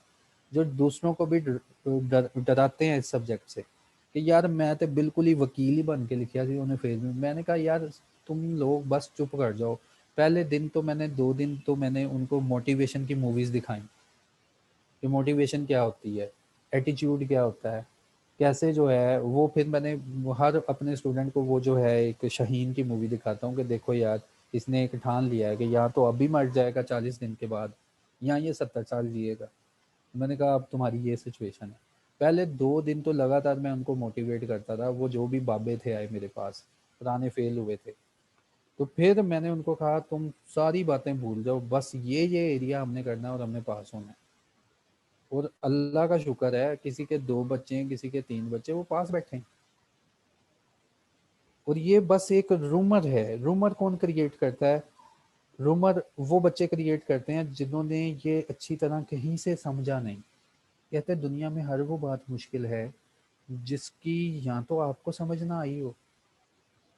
जो दूसरों को भी डराते हैं इस सब्जेक्ट से कि यार मैं तो बिल्कुल ही वकील ही बन के लिखा थी, उन्हें फेल में। मैंने कहा यार तुम लोग बस चुप कर जाओ। पहले दिन तो मैंने 2 दिन तो मैंने उनको मोटिवेशन की मूवीज़ दिखाई कि मोटिवेशन क्या होती है, एटीट्यूड क्या होता है, कैसे जो है वो। फिर मैंने हर अपने स्टूडेंट को वो जो है एक शाहीन की मूवी दिखाता हूँ कि देखो यार, इसने एक ठान लिया है कि या तो अभी मर जाएगा 40 दिन के बाद, या ये 70 साल जिएगा। मैंने कहा अब तुम्हारी ये सिचुएशन है। पहले 2 दिन तो लगातार मैं उनको मोटिवेट करता था, वो जो भी बाबे थे आए मेरे पास, पुराने फेल हुए थे। तो फिर मैंने उनको कहा तुम सारी बातें भूल जाओ, बस ये एरिया हमने करना है और हमने पास होना है। और अल्लाह का शुक्र है, किसी के 2 बच्चे हैं, किसी के 3 बच्चे, वो पास बैठे हैं। और ये बस एक रूमर है। रूमर कौन क्रिएट करता है? रूमर वो बच्चे क्रिएट करते हैं जिन्होंने ये अच्छी तरह कहीं से समझा नहीं। कहते हैं दुनिया में हर वो बात मुश्किल है जिसकी या तो आपको समझ ना आई हो,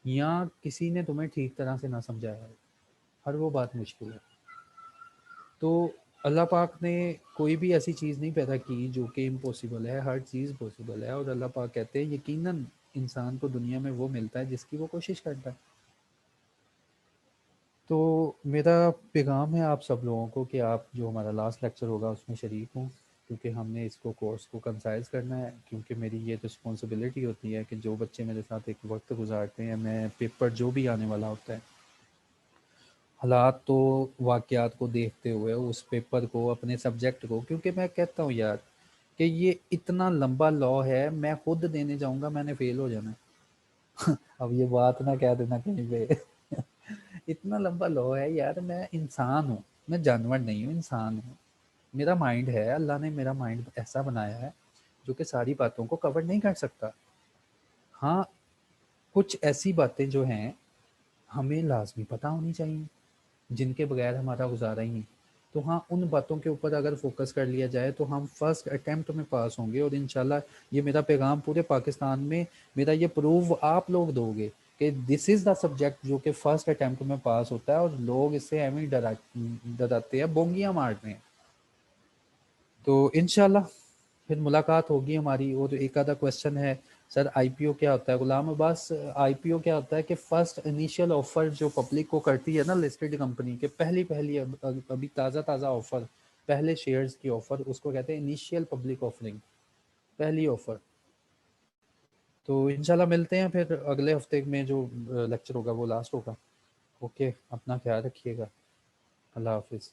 या किसी ने तुम्हें ठीक तरह से ना समझाया हो। हर वो बात मुश्किल है। तो अल्लाह पाक ने कोई भी ऐसी चीज़ नहीं पैदा की जो कि इम्पॉसिबल है, हर चीज़ पॉसिबल है। और अल्लाह पाक कहते हैं यकीनन इंसान को दुनिया में वो मिलता है जिसकी वो कोशिश करता है। तो मेरा पैगाम है आप सब लोगों को कि आप जो हमारा लास्ट लेक्चर होगा उसमें शरीक हों, क्योंकि हमने इसको कोर्स को कंसाइज़ करना है। क्योंकि मेरी ये रिस्पॉन्सिबिलिटी होती है कि जो बच्चे मेरे साथ एक वक्त गुजारते हैं, मैं पेपर जो भी आने वाला होता है, हालात तो वाक़यात को देखते हुए उस पेपर को, अपने सब्जेक्ट को, क्योंकि मैं कहता हूँ यार कि ये इतना लंबा लॉ है, मैं खुद देने जाऊँगा मैंने फ़ेल हो जाना है। अब ये बात ना कह देना कहीं पे। इतना लंबा लॉ है यार, मैं इंसान हूँ, मैं जानवर नहीं हूँ, इंसान हूँ। मेरा माइंड है, अल्लाह ने मेरा माइंड ऐसा बनाया है जो कि सारी बातों को कवर नहीं कर सकता। हाँ, कुछ ऐसी बातें जो हैं हमें लाज़मी पता होनी चाहिए, जिनके बगैर हमारा गुज़ारा ही नहीं। तो हाँ, उन बातों के ऊपर अगर फ़ोकस कर लिया जाए तो हम फर्स्ट अटेम्प्ट में पास होंगे। और इंशाल्लाह ये मेरा पैगाम पूरे पाकिस्तान में, मेरा ये प्रूव आप लोग दोगे कि दिस इज़ द सब्जेक्ट जो कि फर्स्ट अटैम्प्ट में पास होता है और लोग इससे एवं डराते हैं, बोंगियाँ मारते हैं। तो इंशाल्लाह फिर मुलाकात होगी हमारी। और एक आधा क्वेश्चन है सर, आईपीओ क्या होता है? गुलाम अब्बास, आईपीओ क्या होता है कि फर्स्ट इनिशियल ऑफर जो पब्लिक को करती है ना लिस्टेड कंपनी के, पहली पहली अभी ताज़ा ताज़ा ऑफर, पहले शेयर्स की ऑफर, उसको कहते हैं इनिशियल पब्लिक ऑफरिंग, पहली ऑफर। तो इंशाल्लाह मिलते हैं फिर अगले हफ्ते में, जो लेक्चर होगा वो लास्ट होगा। ओके, अपना ख्याल रखिएगा। अल्लाह हाफिज़।